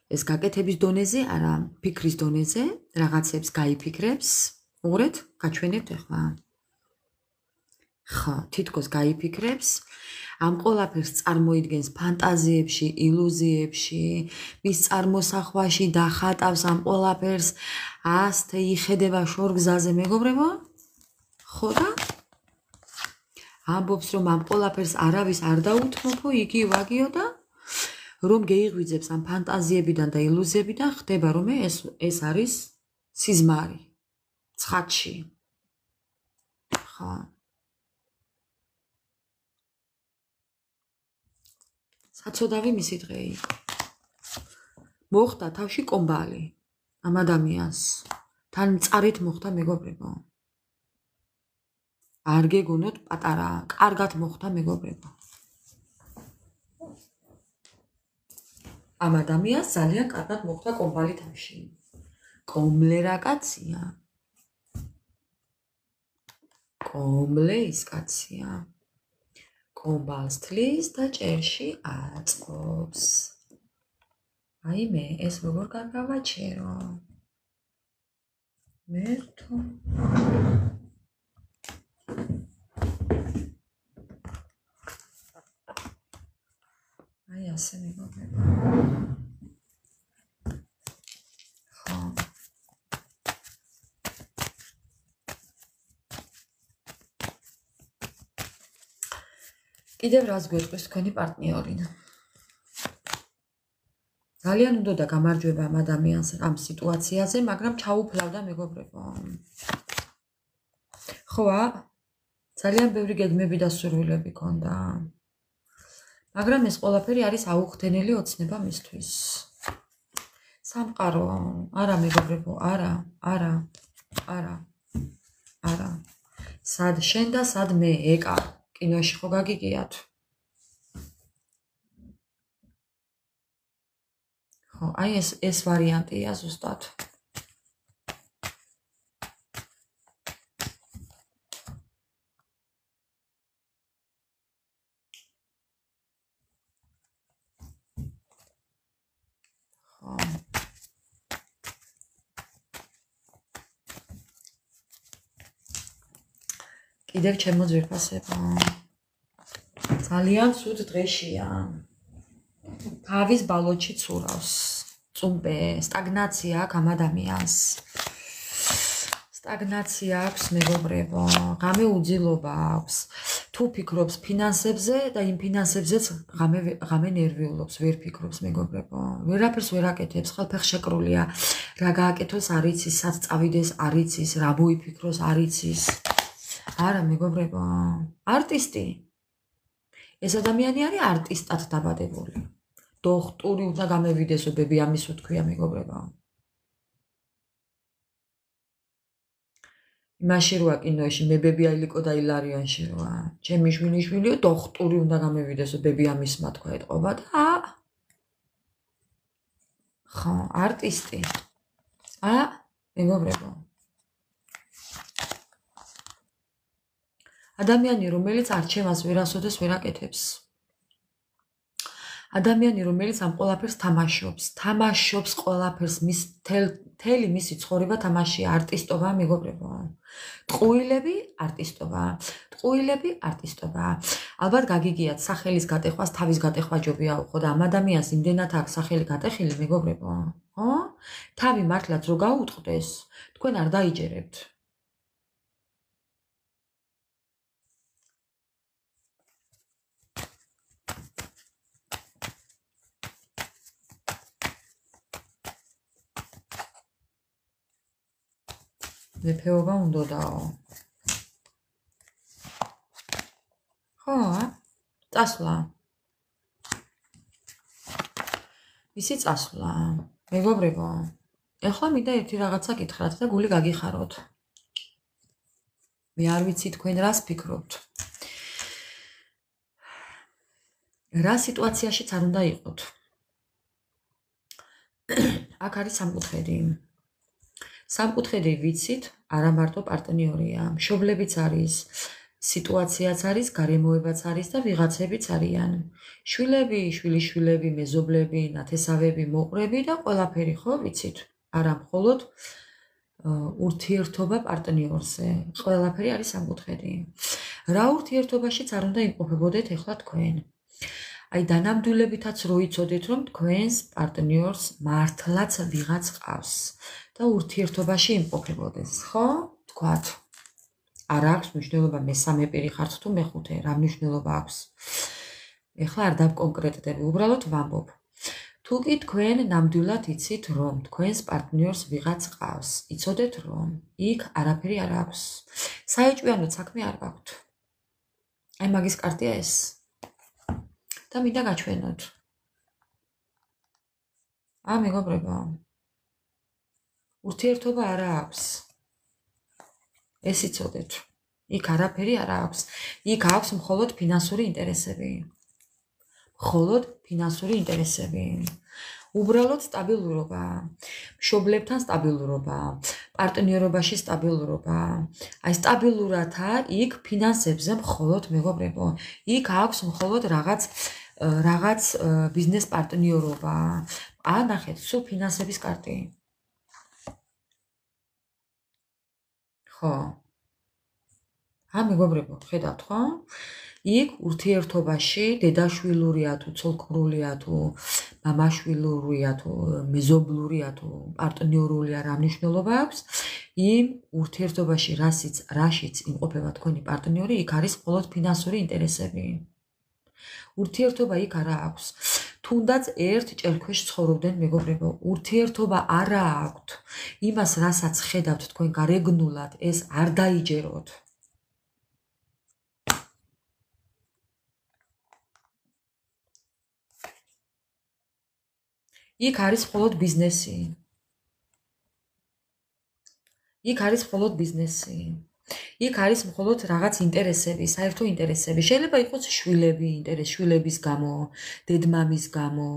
ეს გაკეთების დონეზე არა, ფიქრის დონეზე, რაღაცებს გაიფიქრებს. უღრეთ, გაჩვენებთ ახლა. ხო, თითქოს გაიფიქრებს. ამ ყველაფერს წარმოიდგენს ფანტაზიებში, ილუზიებში, მის წარმოსახვაში დახატავს ამ ყველაფერს, ასთე იხედება შორგზაზე მეგობრებო. ხო და ამბობს რომ ამ ყველაფერს არავის არ დაუთმობო, იგი ვაგიო და რომ გეიღვიძებს ამ ფანტაზიებიდან და ილუზიებიდან, ხდება რომ ეს არის სიზმარი. ცხადში. ხო. საცოდავი მისი დღე იყო. მოხდა თავში კომბალი ამ ადამიანს. თან მწარით მოხდა მეგობრებო. არ გეგონოთ პატარა, კარგად მოხდა მეგობრებო. ამ ადამიანს ძალიან კარგად მოხდა კომბალი თავში. კომლე რა კაცია. კომლე ის კაცია. კომბალს თლის და ჭერში აწყობს. აი მე ეს როგორ გავაჩერო. მერტო. აი ასე მეგობრებო. ხო. კიდევ რას გვეტყვის თქვენი პარტნიორი? ძალიან უნდა გამარჯვება ამ ადამიანს ამ სიტუაციაზე, მაგრამ ჩაუფლავდა მეგობრებო. ხო, ძალიან ბევრი გეგმები და სურვილები ჰქონდა. მაგრამ ეს ყველაფერი არის აუხდენელი ოცნება მისთვის. სამყარო, არა მეგობრებო, არა. სად შენ და სად მე, ეკა, კინოში ხო გაგიგიათ? ხო, აი ეს ვარიანტია ზუსტად. ხო. კიდევ ჩემო ძვირფასებო. ძალიან ცუდ დღეშია. თავის ბალოჩი ცურავს. წუმპე, სტაგნაცია აქვს ამ ადამიანს. სტაგნაცია აქვს მეგობრებო, ღამე უძილობა აქვს. თუ ფიქრობს ფინანსებზე და იმ ფინანსებზეც ღამე ნერვიულობს, ვერ ფიქრობს მეგობრებო. ვერაფერს ვერ აკეთებს, ხელფეხშეკრულია. რა გააკეთოს არ იცის, სად წავიდეს არ იცის, რა მოიფიქროს არ იცის. არა მეგობრებო, არტისტი. ეს ადამიანი არის არტისტად დაბადებული. დოხტური უნდა გამევიდესო, ბები ამის უთქვია მეგობრებო. იმაში როა კინოში, მე ბები აილიკო და ილარიანში როა. ჩემი შვილი, დოხტური უნდა გამევიდესო, ბები ამის მათქვა ეთყობა და ხო, არტისტი. მეგობრებო. ადამიანი, რომელიც არჩევას ვერასოდეს ვერ აკეთებს. ადამიანი, რომელიც ამ ყველაფერს თამაშობს ყველაფერს, მთელი მისი ცხოვრება თამაშია, არტისტობა, მეგობრებო. ტყუილები არტისტობა. ალბათ გაგიგიათ სახელის გატეხვას, თავის გატეხვა ჯობია, ხო და ამ ადამიანს იმდენად აქვს სახელი გატეხილი, მეგობრებო, ხო? თავი მართლაც რო გაუწყდეს, თქვენ არ დაიჯერებთ. მეფეობა უნდოდაო. ხო, წასვლა. ისი წასვლა. მეგობრებო, ეხლა მინდა ერთი რაღაცა გითხრათ და გული გაგიხაროთ. მე არ ვიცი თქვენ რას ფიქრობთ. რა სიტუაციაშიც არ უნდა იყოთ. აქ არის სამკუთხედი. სამკუთხედი ვიცით, არა მარტო პარტნიორია, მშობლებიც არის, სიტუაციაც არის, გარემოებაც არის და ვიღაცებიც არიან. შვილები, შვილიშვილები, მეზობლები, ნათესავები, მოყვრები და ყველაფერი, ხო, ვიცით? არა მხოლოდ ურთიერთობა პარტნიორზე, ყველაფერი არის სამკუთხედი. რა ურთიერთობაშიც არ უნდა იმყოფებოდეთ ეხლა თქვენ. აი დანამდვილებითაც რო იცოდეთ, რომ თქვენს პარტნიორს მართლაც ვიღაც ყავს და ურთიერთობაში იმყოფებოდეს, ხო? თქვათ. არ აქვს მნიშვნელობა მესამე პირი ხართ თუ მეხუთე, რა მნიშვნელობა აქვს? ეხლა არ დავკონკრეტდები, უბრალოდ ვამბობ. თუ კი თქვენ ნამდვილად იცით, რომ თქვენს პარტნიორს ვიღაც ყავს, იცოდეთ, რომ იქ არაფერი არ აქვს. საეჭვიანოდ საქმე არ გაქვთ. აი მაგის კარტია ეს. და მინდა გაჩვენოთ. მეგობრებო, ურთიერთობა არა აქვს. ეს იცოდეთ. იქ არაფერი არ აქვს. იქ აქვს მხოლოდ ფინანსური ინტერესები. უბრალოდ სტაბილურობა. მშობლებთან სტაბილურობა, პარტნიორობაში სტაბილურობა. აი სტაბილურათა იქ ფინანსებზე მხოლოდ, მეგობრებო, იქ აქვს მხოლოდ რაღაც ბიზნეს პარტნიორობა. ნახეთ, სულ ფინანსების კარტი. ხო. მეგობრებო, ხედავთ, ხო? იქ ურთიერთობაში დედაშვილურია თუ ცოლქმრულია თუ მამაშვილურია თუ მეზობლურია თუ პარტნიორულია, რა მნიშვნელობა აქვს? იმ ურთიერთობაში რაშიც იმყოფება თქვენი პარტნიორი, იქ არის მხოლოდ ფინანსური ინტერესები. ურთიერთობა იქ არა აქვს. თუნდაც ერთ ჭერქვეშ ცხოვრობდნენ, მეგობრებო, ურთიერთობა არა აქვთ. იმას, რასაც ხედავთ თქვენ გარეგნულად, ეს არ დაიჯეროთ. იქ არის მხოლოდ ბიზნესი. იქ არის მხოლოდ რაღაც ინტერესები, საერთო ინტერესები. შეიძლება იყოს შვილების გამო, დედმამის გამო,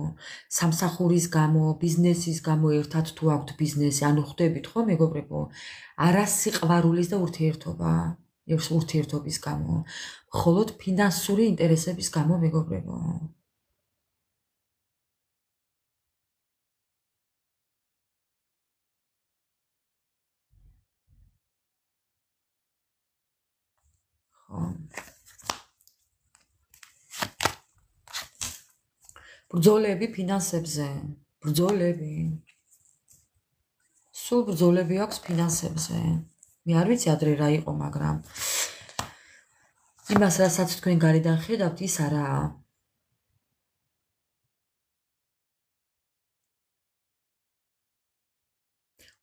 სამსახურის გამო, ბიზნესის გამო, ერთად თუ აქვთ ბიზნესი, ანუ ხვდებით, ხო, მეგობრებო? არა სიყვარულის და ურთიერთობის გამო, მხოლოდ ფინანსური ინტერესების გამო, მეგობრებო. ბრძოლები ფინანსებზე, სულ ბრძოლები აქვს ფინანსებზე. მე არ ვიცი ადრე რა იყო, მაგრამ იმას, რასაც თქვენ გარედან ხედავთ, ის არაა.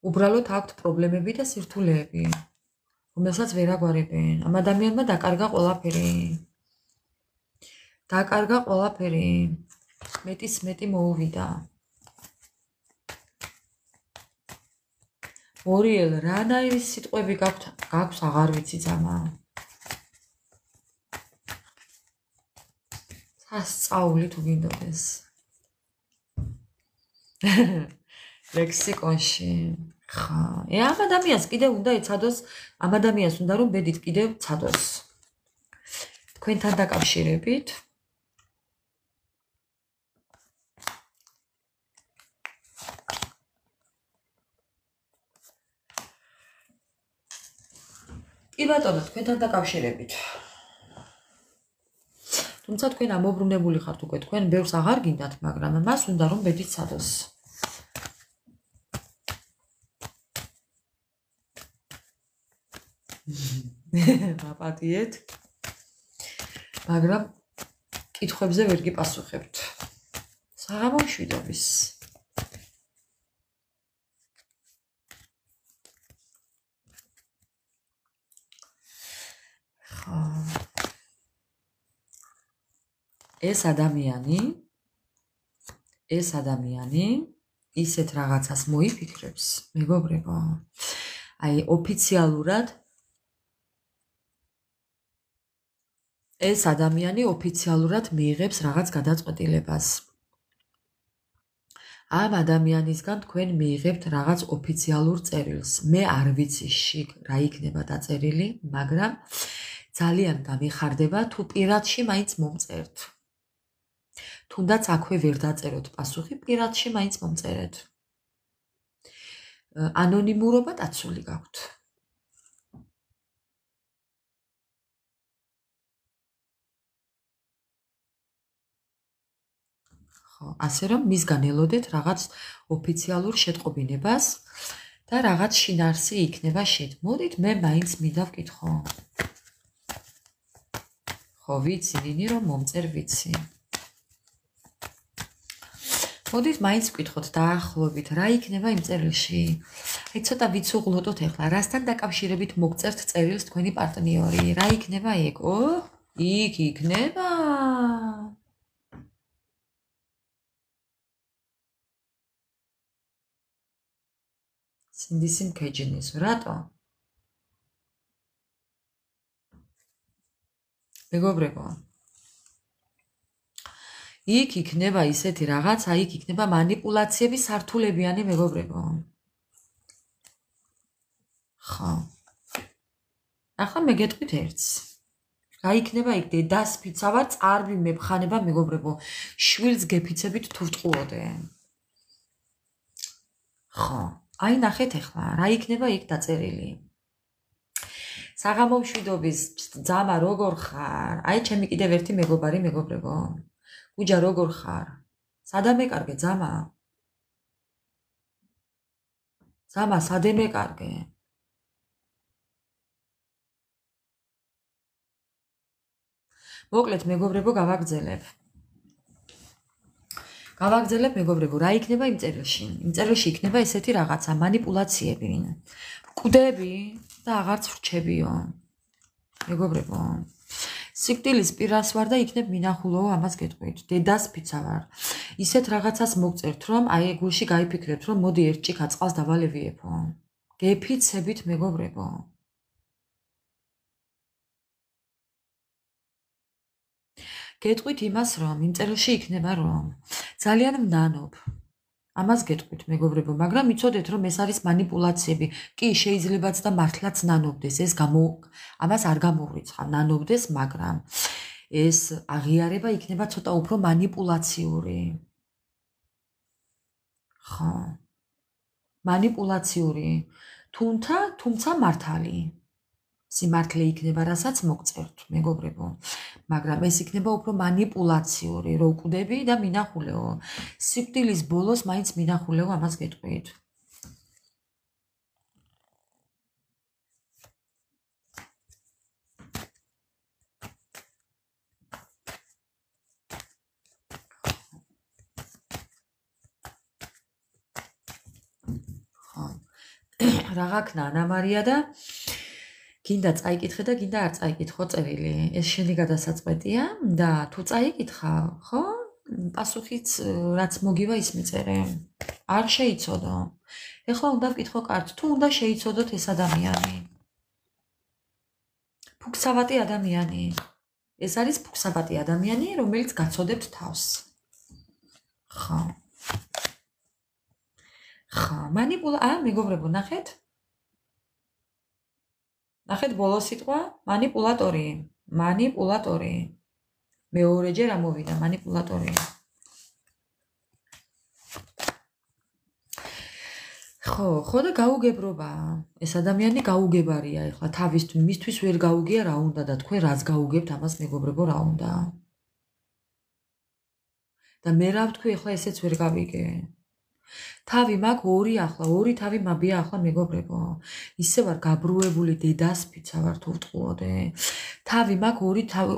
უბრალოდ აქვთ პრობლემები და სირთულეები, რომელსაც ვერ აგვარებენ. ამ ადამიანმა დაკარგა ყველაფერი. მეტის მეტი მოუვიდა. ორიელ რანაირი სიტყვები გაქვს, აღარ ვიცი ძამა. სასწაული თუ გინდოდეს. ლექსიკონში. ხა, ამ ადამიანს კიდევ უნდა ეცადოს, ამ ადამიანს უნდა რომ ბედით კიდევ ცადოს. თქვენთან დაკავშირებით კი ბატონო, თქვენთან დაკავშირებით. თუმცა თქვენ ამობრუნებული ხართ უკვე, თქვენ ბევრს აღარ გინდათ, მაგრამ მას უნდა რომ ბედით სადოს. მაპატიეთ. მაგრამ კითხვებზე ვერ გიპასუხებთ. საღამო მშვიდობის. ეს ადამიანი ისეთ რაღაცას მოიფიქრებს, მეგობრებო. აი ოფიციალურად ეს ადამიანი ოფიციალურად მიიღებს რაღაც გადაწყვეტილებას. ამ ადამიანისგან თქვენ მიიღებთ რაღაც ოფიციალურ წერილს. მე არ ვიცი შიგ რა იქნება დაწერილი, მაგრამ ძალიან გამიხარდება თუ პირადში მაინც მომწერთ. თუნდაც აქვე ვერ დაწეროთ პასუხი, პირადში მაინც მომწერეთ. ანონიმურობა დაცული გაქვთ. ასე რომ მისგან ელოდეთ რაღაც ოფიციალურ შეტყობინებას და რაღაც შინაარსი იქნება შეთ. მოდით მე მაინც მინდა ვკითხო. ხო ვიცი, ნინი რომ მომწერ ვიცი. მოდით მაინც ვკითხოთ დაახლოებით რა იქნება იმ წერილში. აი ცოტა ვიცუღლოდოთ ახლა, რასთან დაკავშირებით მოგწერთ წერილს თქვენი პარტნიორი. რა იქნება ეგ? იქ იქნება. სინდისი მქეჯინის, რატო? მეგობრებო. იქ იქნება ისეთი რაღაცა, იქ იქნება მანიპულაციების სართულებიანი, მეგობრებო. ხო. ახლა მე გეტყვით ერთს. რა იქნება იქ დედას ფიცავარ წარბი მებხანება, მეგობრებო. შვილს გეფიცებით თუ ვტყუოდე. ხო. აი ნახეთ ახლა, რა იქნება იქ დაწერილი. საღამო მშვიდობის ძამა როგორ ხარ? აი ჩემი კიდევ ერთი მეგობარი, მეგობრებო. გუჯა როგორ ხარ? სადამეკარგე ძამა? ძამა სადემეკარგე? მოკლედ მეგობრებო, გავაგრძელებ მეგობრებო, რა იქნება იმ წერილში? იმ წერილში იქნება ესეთი რაღაცა, მანიპულაციები, კვდები და აღარც ვრჩებიო. მეგობრებო, სიკვდილის პირას ვარ და იქნებ მინახულო, ამას გეტყვით. დედას ფიცა ვარ. ისეთ რაღაცას მოგწერთ, რომ აი გულში გაიფიქრებთ, რომ მოდი ერთ ჭიქა წყალს დავალევიებო. გეფიცებით, მეგობრებო. გეტყვით იმას, რომ იმ წერილში იქნება, რომ ძალიან ვნანობ. ამას გეტყვით, მეგობრებო, მაგრამ იცოდეთ, რომ ეს არის მანიპულაციები. კი, შეიძლებაც და მართლაც ნანობდეს, ამას არ გამოვრიცხავ, ნანობდეს, მაგრამ ეს აღიარება იქნება ცოტა უფრო მანიპულაციური. ხო. მანიპულაციური, თუმცა მართალი. სიმართლე იქნება, რასაც მოგწერთ, მეგობრებო. მაგრამ ეს იქნება უფრო მანიპულაციური, რო კვდები და მინახულეო. სიკვდილის ბოლოს მაინც მინახულეო, ამას გეტყვით. ხო. რაღაცნა ანამარია და გინდა წაიკითხე და გინდა არ წაიკითხო წერილი. ეს შენი გადასაწყვეტია და თუ წაიკითხავ, ხო? პასუხიც რაც მოგივა ის მიწერე. არ შეიცოდო. ეხლა უნდა ვკითხო კართ, თუ უნდა შეიცოდოთ ეს ადამიანი. ფუქსავატი ადამიანი. ეს არის ფუქსავატი ადამიანი, რომელიც გაცოდებთ თავს. ხო. ხო, მეგობრებო, ნახეთ? ნახეთ ბოლო სიტყვა, მანიპულატორი. მეორეჯერ ამოვიდა მანიპულატორი. ხო და გაუგებრობა. ეს ადამიანი გაუგებარია ეხლა თავისთვის, მისთვის ვერ გაუგია რა უნდა და თქვენ რაც გაუგებთ ამას მეგობრებო რა უნდა. და მე რა ვთქვი ეხლა ესეც ვერ გავიგე. თავი მაქვს ორი ახლა, ორი თავი მაბია ახლა მეგობრებო. ისე ვარ გაბრუებული დედასფიცა ვარ თუ ვტყუოდე. თავი მაქვს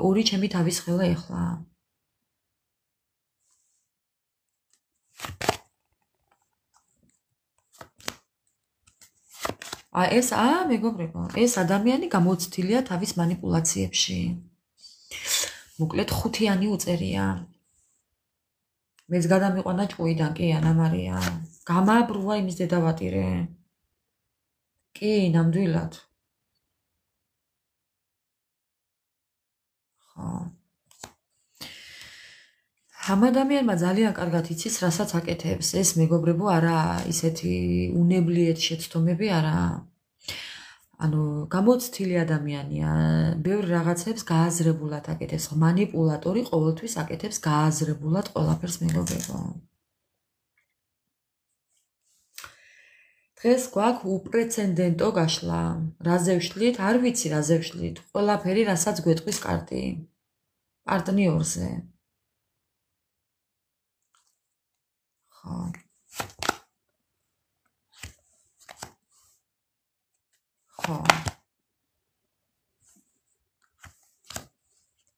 ორი ჩემი თავის ხელა ეხლა. ეს მეგობრებო, ეს ადამიანი გამოცდილია თავის манипуляციებში. მოკლედ ხუთიანი უწერია. მეც გადამიყვანა ჭუიდან, კი ანა მარია. გამაბრულა იმის დედავატირე. კი, ნამდვილად. ხო. ამ ადამიანმა ძალიან კარგად იცის, რასაც აკეთებს. ეს მეგობრებო არა ისეთი უნებლიეთ შეცდომები არა. ანუ გამოცდილი ადამიანია, ბევრ რაღაცებს გააზრებულად აკეთებს. манипуляტორი ყოველთვის აკეთებს გააზრებულად ყველაფერს მეგობრებო. დღეს გვაქვს უპრეცედენტო გაშლა. რაზე ვშლით? არ ვიცი რაზე ვშლით. ყველაფერი რასაც გვეტყვის კარტი. პარტნიორზე. ხო. ხო.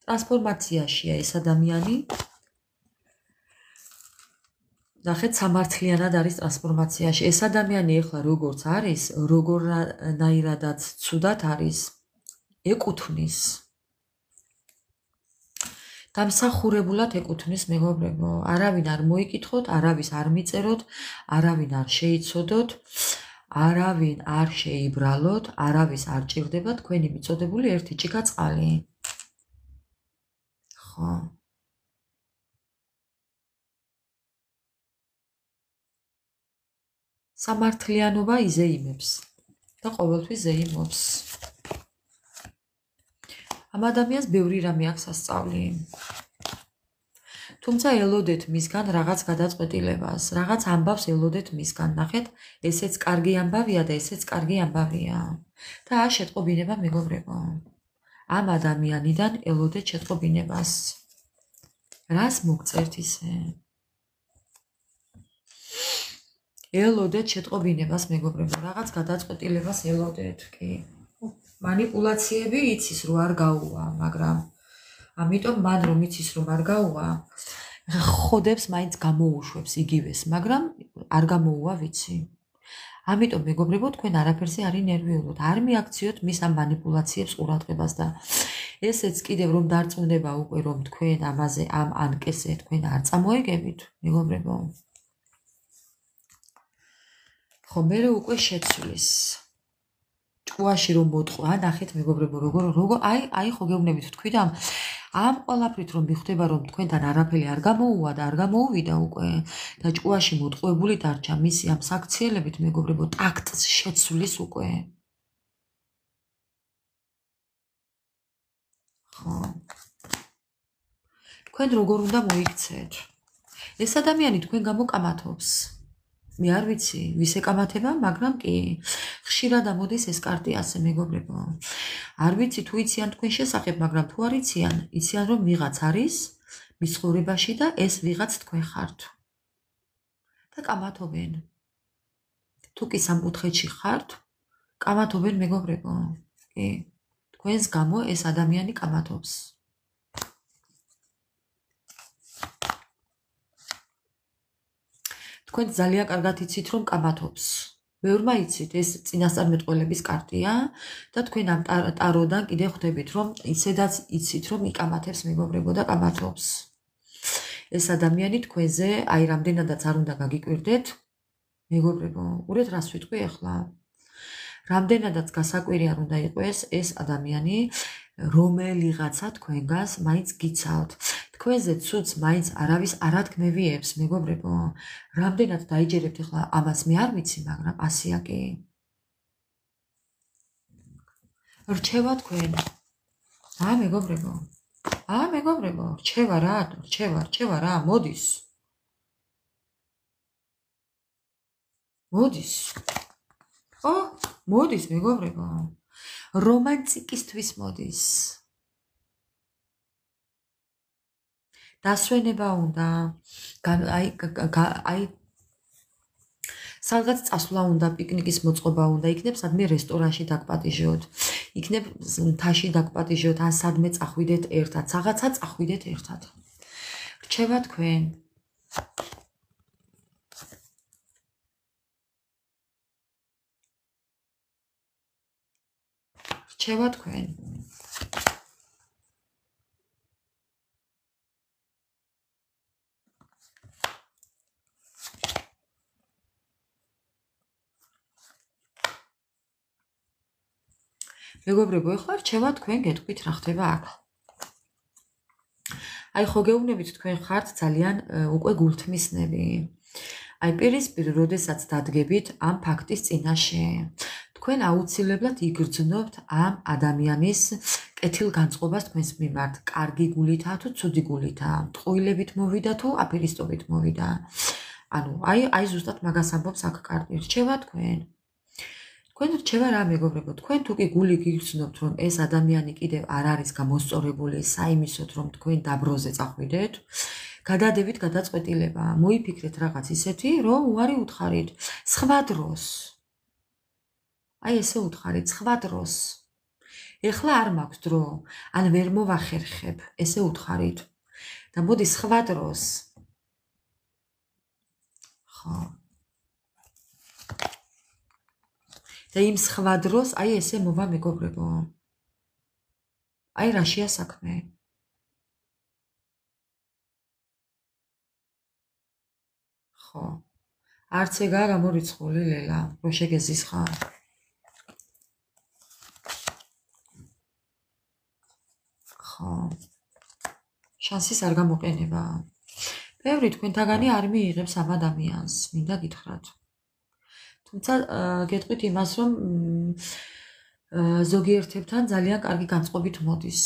ტრანსფორმაციაშია ეს ადამიანი. ნახეთ სამართლიანად არის ტრანსფორმაციაში. ეს ადამიანი ახლა როგორც არის, როგორნაირადაც ცუდად არის, ეკუთვნის. დამსახურებულად ეკუთვნის მეგობრებო. არავინ არ მოიკითხოთ, არავის არ მიწეროთ, არავინ არ შეიცოდოთ, არავინ არ შეიბრალოთ, არავის არ ჭირდება თქვენი მიწოდებული ერთი ჭიქა წყალი. ხო. სამართლიანობა იზეიმებს და ყოველთვის ზეიმობს. ამ ადამიანს ბევრი რამე აქვს ასწავლი. თუმცა ელოდეთ მისგან რაღაც გადაწყვეტილებას, რაღაც ამბავს ელოდეთ მისგან. ნახეთ, ესეც კარგი ამბავია და ესეც კარგი ამბავია. და შეტყობინება მეგობრებო. ამ ადამიანიდან ელოდეთ შეტყობინებას. რას მოგწერთ ისე? ელოდეთ შეტყობინებას მეგობრებო, რაღაც გადაწყვეტილებას ელოდეთ, კი. манипуляციები იცის რომ არ გაუვა, მაგრამ ამიტომ მან რომ იცის რომ არ გაუვა, ხოდებს მაინც გამოუშვებს იგივეს, მაგრამ არ გამოუვა ვიცი. ამიტომ მეგობრებო, თქვენ არაფერზე არ ინერვიულოთ, არ მიაქციოთ მის ამ манипуляციებს ყურადღებას და ესეც კიდევ რომ დარწმუნება უკვე რომ თქვენ ამაზე ამ ანკეზე თქვენ არ წამოეგებით, მეგობრებო. ხო, მე უკვე შეცვლის. ჭკუაში რომ მოტყვა, ნახეთ მეგობრებო, როგორ აი ხო გეუბნებით თქვი და ამ ყველაფრით რომ მიხვდება რომ თქვენთან არაფერი არ გამოუვა და არ გამოუვიდა უკვე და ჭკუაში მოტყუებული დარჩა მისი ამ საქციელებით მეგობრებო, ტაქტს შეცვლის უკვე. ხო. თქვენ როგორ უნდა მოიქცეთ? ეს ადამიანი თქვენ გამოკამათობს. მე არ ვიცი, ვის ეკამათება, მაგრამ კი, ხშირად ამოდის ეს კარტი ასე მეგობრებო. არ ვიცი თუ იციან თქვენ შესახებ, მაგრამ თუ არ იციან, იციან რომ ვიღაც არის მის ცხოვრებაში და ეს ვიღაც თქვენ ხართ. და კამათობენ. თუ კი სამკუთხედში ხართ, კამათობენ მეგობრებო. კი, თქვენს გამო ეს ადამიანი კამათობს. თქვენ ძალიან კარგად იცით რომ კამათობს. ბევრმა იცით, ეს წინასწარმეტყველების კარტია და თქვენ ამ ტაროდან კიდე ხვდებით რომ ისედაც იცით რომ იკამათებს მეგობრებო და კამათობს. ეს ადამიანი თქვენზე აი რამდენადაც არ უნდა გაგიკვირდეთ მეგობრებო. ყურეთ რას ვიტყვი ახლა. რამდენადაც გასაკვირი არ უნდა იყოს ეს ადამიანი რომელიღაცა თქვენგანს მაინც გიცავთ. თქვენზე ცუდს მაინც არავის არ ათქმევიებს მეგობრებო. რამდენად დაიჯერებთ ახლა ამას მე არ ვიცი, მაგრამ ასია კი. რჩევა თქვენ. მეგობრებო. მეგობრებო, რჩევა რა, მოდის. მოდის. ო, მოდის მეგობრებო. რომანტიკისთვის მოდის. დასვენება უნდა, აი სადღაც წასვლა უნდა, პიკნიკის მოწყობა უნდა, იქნებ სადმე რესტორანში დაგპატიჟოთ, იქნებ მთაში დაგპატიჟოთ, ან სადმე წახვიდეთ ერთად, რაღაცა წახვიდეთ ერთად. რჩება თქვენ. რჩება თქვენ. მეგობრებო, ეხლა რჩება თქვენ გეტყვით რა ხდება აქ. აი ხო გეუბნებით თქვენ ხართ ძალიან უკვე გულთმისნები. აი პირისპირ როდესაც დადგებით ამ ფაქტის წინაშე, თქვენ აუცილებლად იგრძნობთ ამ ადამიანის კეთილგანწყობას თქვენს მიმართ, კარგი გულითა თუ ცუდი გულითა, ტყუილებით მოვიდა თუ აფერისტობით მოვიდა. ანუ აი ზუსტად მაგას ამბობს აქ კარტი. რჩება თქვენ. თქვენ რჩება რა მეგობრებო, თქვენ თუ კი გული გიგრძნობთ, რომ ეს ადამიანი კიდევ არ არის გამოსწორებული საიმისოდ, რომ თქვენ დაბროზე წახვიდეთ, გადადებით გადაწყვეტილება, მოიფიქრეთ რაღაც ისეთი, რომ უარი უთხარით სხვა დროს. აი ესე უთხარით სხვა დროს. ეხლა არ მაქვს დრო, ან ვერ მოვახერხებ, ესე უთხარით. და მოდი სხვა დროს. ხო. და იმ სხვა დროს აი ესე მოვა მეგობრებო. აი რაშია საქმე. ხო. არც ეგაა გამორიცხული ლელა, რო შეგეზის ხარ. ხო. შანსის არ გამოყენება. ბევრი თქვენთაგანი არ მიიღებს ამ ადამიანს, მინდა გითხრათ. თუმცა გეტყვით იმას, რომ ზოგიერთებთან ძალიან კარგი განწყობით მოდის.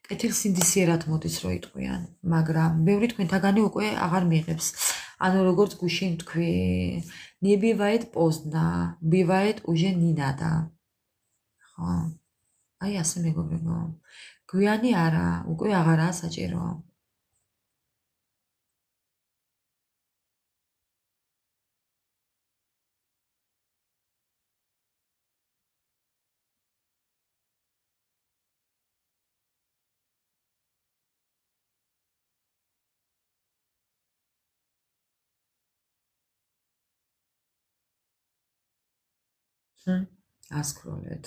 კეთილსინდისიერად მოდის, რო იტყვიან, მაგრამ ბევრი თქვენთაგანი უკვე აღარ მიიღებს. ანუ როგორც გუშინ თქვი, не бывает поздно, бывает уже не надо. ხო. აი ასე მეგობრებო. გვიანი არა, უკვე აღარაა საჭირო. ასკროლეთ.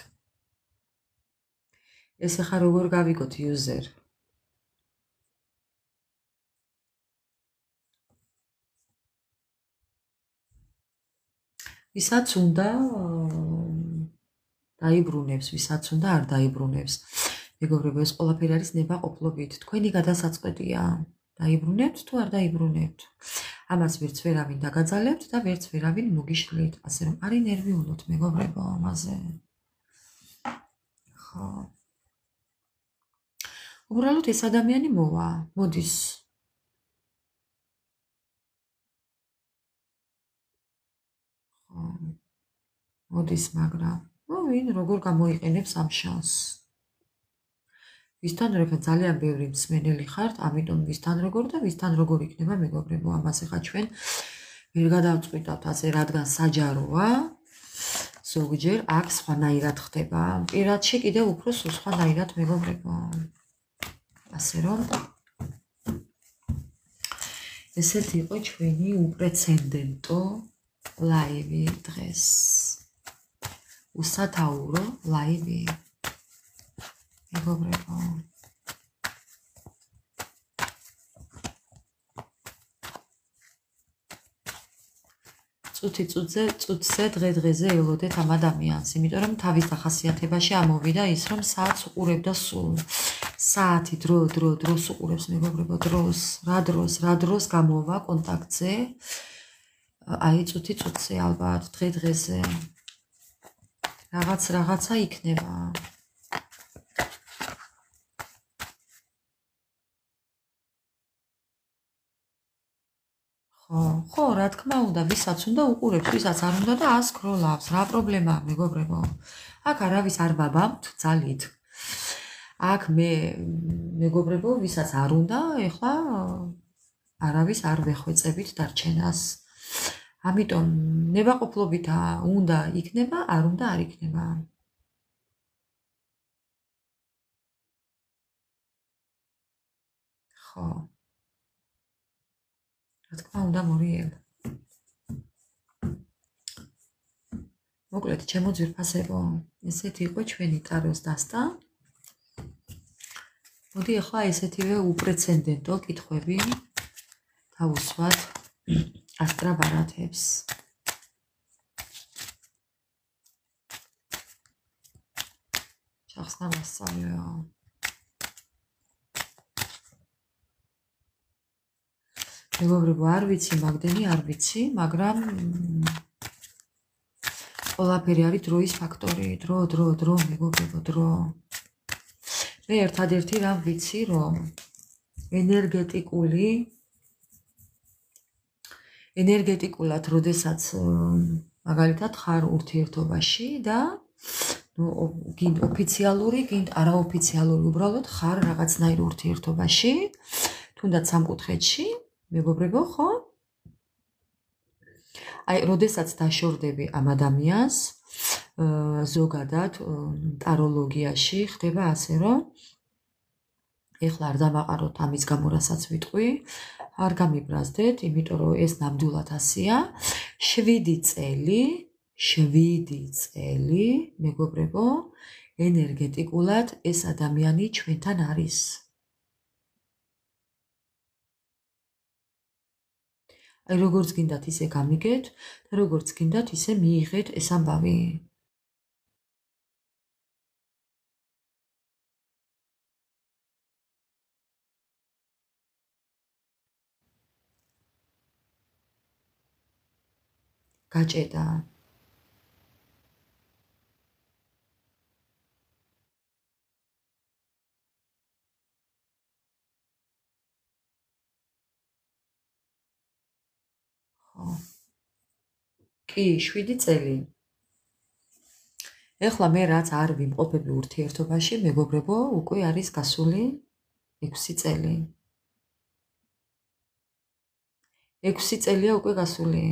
ეს ახლა როგორ გავიგოთ user? ვისაც უნდა დაიბრუნებს, ვისაც უნდა არ დაიბრუნებს. მეგობრებო, ეს ყველაფერი არის ნებაყოფლობით. თქვენი გადასაწყვეტია. დაიბრუნებთ თუ არ დაიბრუნებთ. ამას ვერც ვერავინ დაგაძალებთ და ვერც ვერავინ მოგიშლით. ასე რომ არ ინერვიულოთ მეგობრებო ამაზე. ხო. უბრალოდ ეს ადამიანი მოვა, მოდის. ხო. მოდის, მაგრამ ვინ როგორ გამოიყენებს ამ შანსს. ვისთან როგორ ძალიან ბევრი მსმენელი ხართ, ამიტომ ვისთან როგორ და ვისთან როგორ იქნება მეგობრებო, ამას ახლა ჩვენ ვერ გადავწყვიტავთ ასე, რადგან საჯაროა. ზოგჯერ აქ სხვანაირად ხდება. პირადში კიდევ უფრო სხვანაირად მეგობრებო. ასე რომ ესეთ იყო ჩვენი უპრეცედენტო ლაივი დღეს. უსათაურო ლაივი. მეგობრებო. წუთზე დღე-დღეზე ელოდეთ ამ ადამიანს, იმიტომ რომ თავის დახასიათებაში ამოვიდა ის, რომ საათს უყურებდა სულ. საათი დროს უყურებს მეგობრებო, დროს, რა დროს გამოვა კონტაქტზე. აი წუთზე ალბათ დღე-დღეზე. რაღაცა იქნება. ხო, რა თქმა უნდა, ვისაც უნდა უყურებს, ვისაც არ უნდა და ასკროლავს. რა პრობლემაა, მეგობრებო? აქ არავის არ ბაბამთ ძალით. აქ მე მეგობრებო, ვისაც არ უნდა, ეხლა არავის არ ვეხვეწებით დარჩენას. ამიტომ ნებაყოფლობითა უნდა იქნება, არ უნდა არ იქნება. ხო. რა თქმა უნდა, მორიელ. მოკლედ, ჩემო ძვირფასებო, ესეთი იყო ჩვენი ტაროს დასტა. მოდი ახლა ესეთივე უპრეცედენტო კითხვები დავუსვათ ასტრაბარათებს. შახსნა მასწავლეო. მეგობრებო, არ ვიცი, მაგდენი არ ვიცი, მაგრამ ყველაფერი არის დროის ფაქტორი. დრო, მეგობრებო, დრო. მე ერთადერთი რამ ვიცი, რომ ენერგეტიკულად, როდესაც მაგალითად ხარ ურთიერთობაში და გინდ ოფიციალური, გინდ არაოფიციალური, უბრალოდ ხარ რაღაცნაირ ურთიერთობაში, თუნდაც სამკუთხედში, მეგობრებო, ხო? აი, როდესაც დაშორდები ამ ადამიანს, ზოგადად ტაროლოგიაში ხდება ასე, რომ ეხლა არ დამაყაროთ ამის გამო, რასაც ვიტყვი, არ გამიბრაზდეთ, იმიტომ რომ ეს ნამდვილად ასეა. 7 წელი, მეგობრებო, ენერგეტიკულად ეს ადამიანი ჩვენთან არის. აი, როგორც გინდათ ისე გამიგეთ და როგორც გინდათ ისე მიიღეთ ეს ამბავი. გაჭედა. კი, 7 წელი. ეხლა მე რაც არ ვიმყოფები ურთიერთობაში, მეგობრებო, უკვე არის გასული 6 წელი. 6 წელია უკვე გასული.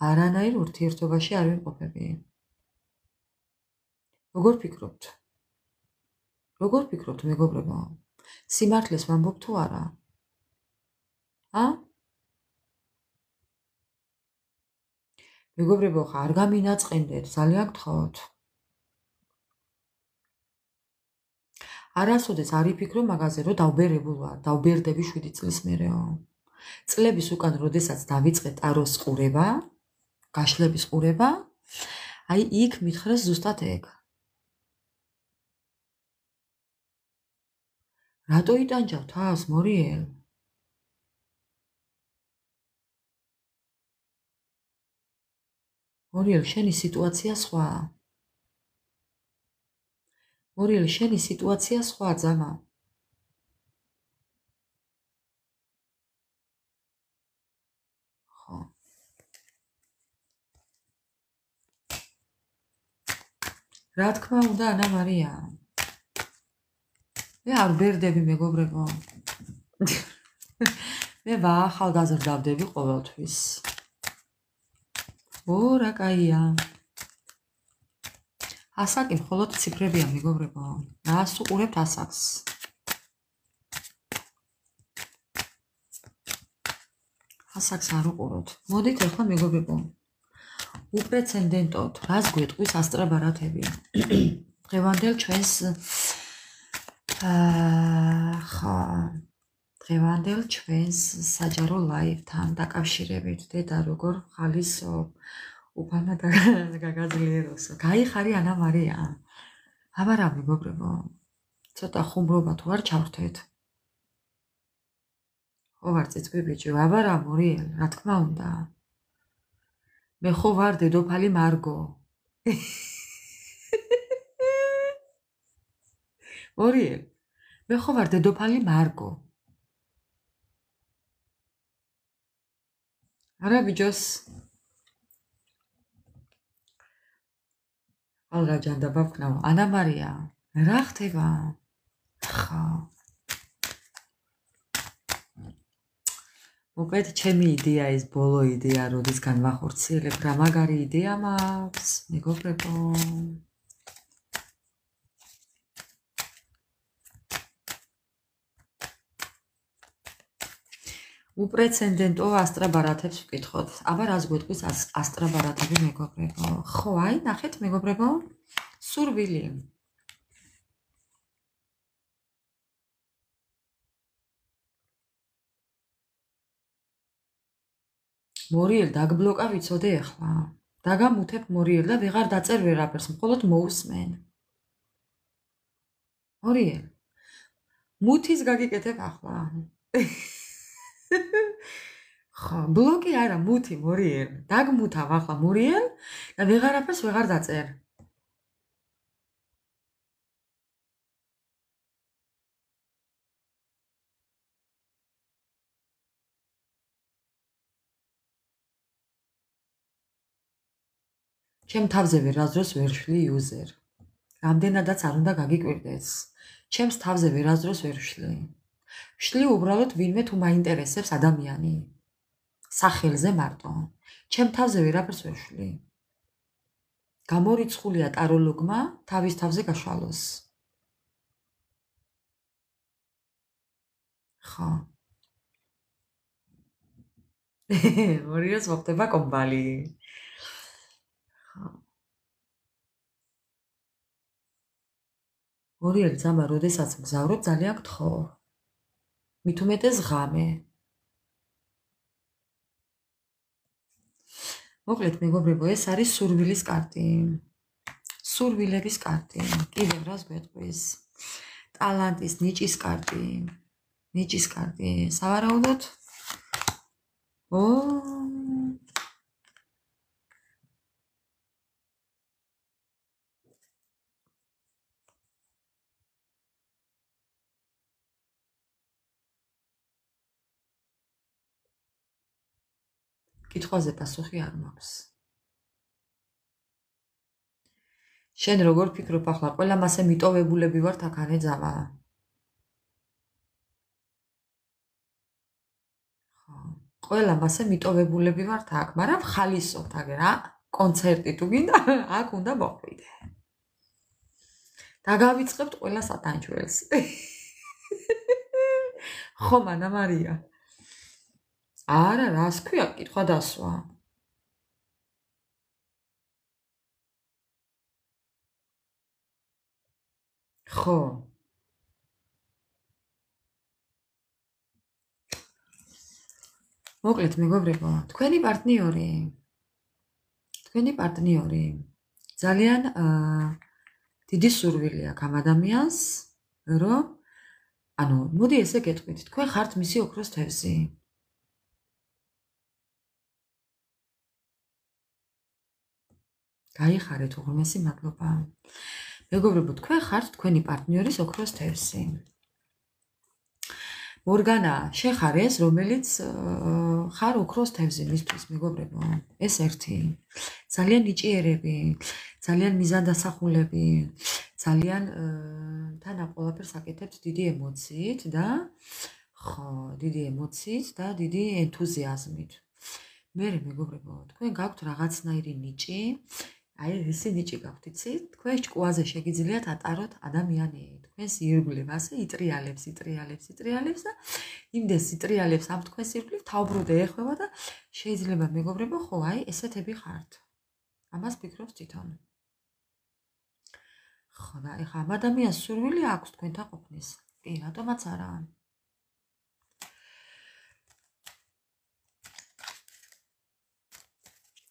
არანაირ ურთიერთობაში არ ვიმყოფები. როგორ ფიქრობთ? მეგობრებო? სიმართლეს ვამბობ თუ არა? მეგობრებო, ხა არ გამინაწყენდეთ, ძალიან გთხოვთ. არასოდეს არ იფიქრო მაგაზე, რომ დავბერდები 7 წლის მერეო. წლების უკან, როდესაც დავიწყე ტაროს ყურება, გაშლების ყურება, აი იქ მითხრეს ზუსტად ეგ. რატო იტანჯავ თავს, მორიელ? მორიელ, შენი სიტუაცია სხვა. მორიელ, შენი სიტუაცია სხვა, ძამა. ხო. რა თქმა უნდა, ანა მარია. მე არ ბერდები, მეგობრებო. მე ვაახალგაზრდავდები ყოველთვის. რა კაია. ასაკი მხოლოდ ციფრებია, მეგობრებო. რას უყურებთ ასაკს? ასაკს არ უყუროთ. მოდით ახლა, მეგობრებო, უპრეცედენტოდ, რას გვეტყვის ასტრაბარათები? დღევანდელ ჩვენს დღევანდელ ჩვენს საჯარო ლაივთან დაკავშირებით, დედა როგორ ხალისო, უფალმა გაგაძლიეროსო. გაიხარი, ანა მარია. აბარა, მეგობრებო, ცოტა ხუმრობა თუ არ ჩავრთეთ? ხო ვარ წიწვი ბიჭი, აბარა, მორიელ, რა თქმა უნდა. მე ხო ვარ დედოფალი მარგო. მორიელ, მე ხო ვარ დედოფალი მარგო. არა ბიჯოს ალღა ჯანდაბა ვქნავ ანა მარია რა ხდება ხა მოკეთ ჩემი იდეა ის ბოლო იდეა როდისგან ვახორციელებ რა მაგარი იდეა მაქვს მეგობრებო უპრეცედენტო ასტრაბარათებს ვკითხოთ. აბა რას გვეტყვის ასტრაბარათები მეგობრებო? ხო, აი, ნახეთ მეგობრებო, სურვილი. მორიელ დაგბლოკა ვიცოდე ახლა. დაგამუთებ მორიელ და ვეღარ დაწერ ვერაფერს, მხოლოდ მოусმენ. მორიელ. მუთის გაგიკეთებ ახლა. ხო, ბლოკი არა, მუთი მორიელ. დაგმუთავ ახლა მორიელ და ვეღარაფერს ვეღარ დაწერ. ჩემ თავზე ვერაზროს ვერ შვლი იუზერ. რამდენადაც არ უნდა გაგიკვირდეს. ჩემს თავზე ვერაზროს ვერ შვლი. შლი უბრალოდ ვინმე თუ მაინტერესებს ადამიანი. სახელზე მარტო. ჩემ თავზე ვერაფერს ვერ შვლი. გამორიცხულია ტაროლოგმა თავის თავზე გაშალოს. ხო. მორიელს მოხდება კომბალი. მორიელ ძამა როდესაც მგზავრობ ძალიან გთხოვ. მით უმეტეს ღამე. მოკლედ მეგობრებო, ეს არის სურვილის კარტი. სურვილების კარტი. კიდევ რას გვეტყვის? ტალანტის, ნიჭის კარტი. ნიჭის კარტი. სავარაუდოდ? კითხვაზე პასუხი არ მაქვს. შენ როგორ ფიქრობ ახლა ყველა მასე მიტოვებულები ვართ აქ ძამა? ხო. ყველა მასე მიტოვებულები ვართ აქ, მაგრამ ხალისობთ აგ რა კონცერტი თუ გინდა, აქ უნდა მოხვიდე. დაგავიწყებთ ყველა სატანჯველს. ხო, მანა მარია. არა, რას ქვია, კითხვა დასვა. ხო. მოკლედ მეგობრებო, თქვენი პარტნიორი ძალიან დიდი სურვილი აქვს ამ ადამიანს, რომ ანუ მოდი ესე გეტყვით, თქვენ ხართ მისი ოქროს თევზი. გაიხარეთ უღრმესი მადლობა. მეგობრებო, თქვენ ხართ თქვენი პარტნიორის ოქროს თევზი. მორგანა, შენ ხარ ეს, რომელიც ხარ ოქროს თევზი მისთვის, მეგობრებო. ეს ერთი. ძალიან ნიჭიერები, ძალიან მიზანდასახულები, ძალიან თან ამ ყველაფერს აკეთებთ დიდი ემოციით და ხო, დიდი ემოციით და დიდი ენთუზიაზმით. მე მეგობრებო, თქვენ გაქვთ რაღაცნაირი ნიჭი. აი ისი ნიჭი გაქვთ, იცით? თქვენ ჭკუაზე შეგიძლიათ ატაროთ ადამიანი. თქვენს ირგვლივ ასე იტრიალებს და იმდეს იტრიალებს ამ თქვენს ირგვლივ თავბრუდე ეხვევა და შეიძლება მეგობრებო, ხო, აი ესეთები ხართ. ამას ფიქრობს თვითონ. ხო, და ეხა ამ ადამიანს სურვილი აქვს თქვენთან ყოფნის. კი, რატომაც არა.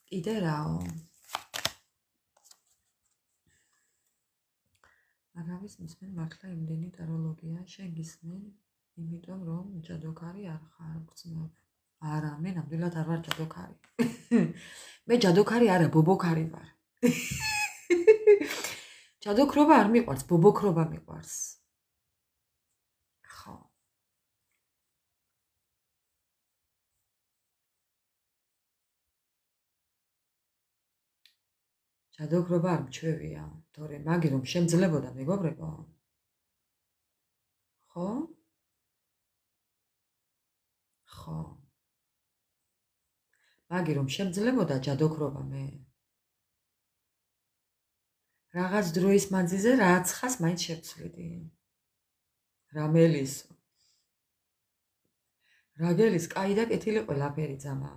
კიდე რაო? არავის მისმენ მართლა იმდენი ტაროლოგია შენ გისმენ, იმიტომ რომ ჯადოქარი არ ხარ გწნობ. არა, მე ნამდვილად არ ვარ ჯადოქარი. მე ჯადოქარი არა, ბობოქარი ვარ. ჯადოქრობა არ მიყვარს, ბობოქრობა მიყვარს. ხო. ჯადოქრობა არ მჩვევია, თორე მაგი რომ შემძლებოდა მეგობრებო. ხო? ხო. მაგი რომ შემძლებოდა ჯადოქრობა მე. რაღაც დროის მანძილზე რაც ხას მაინც შევცვლიდი. რამელის. რაგელის კაი და კეთილი ყველაფერი ძამა.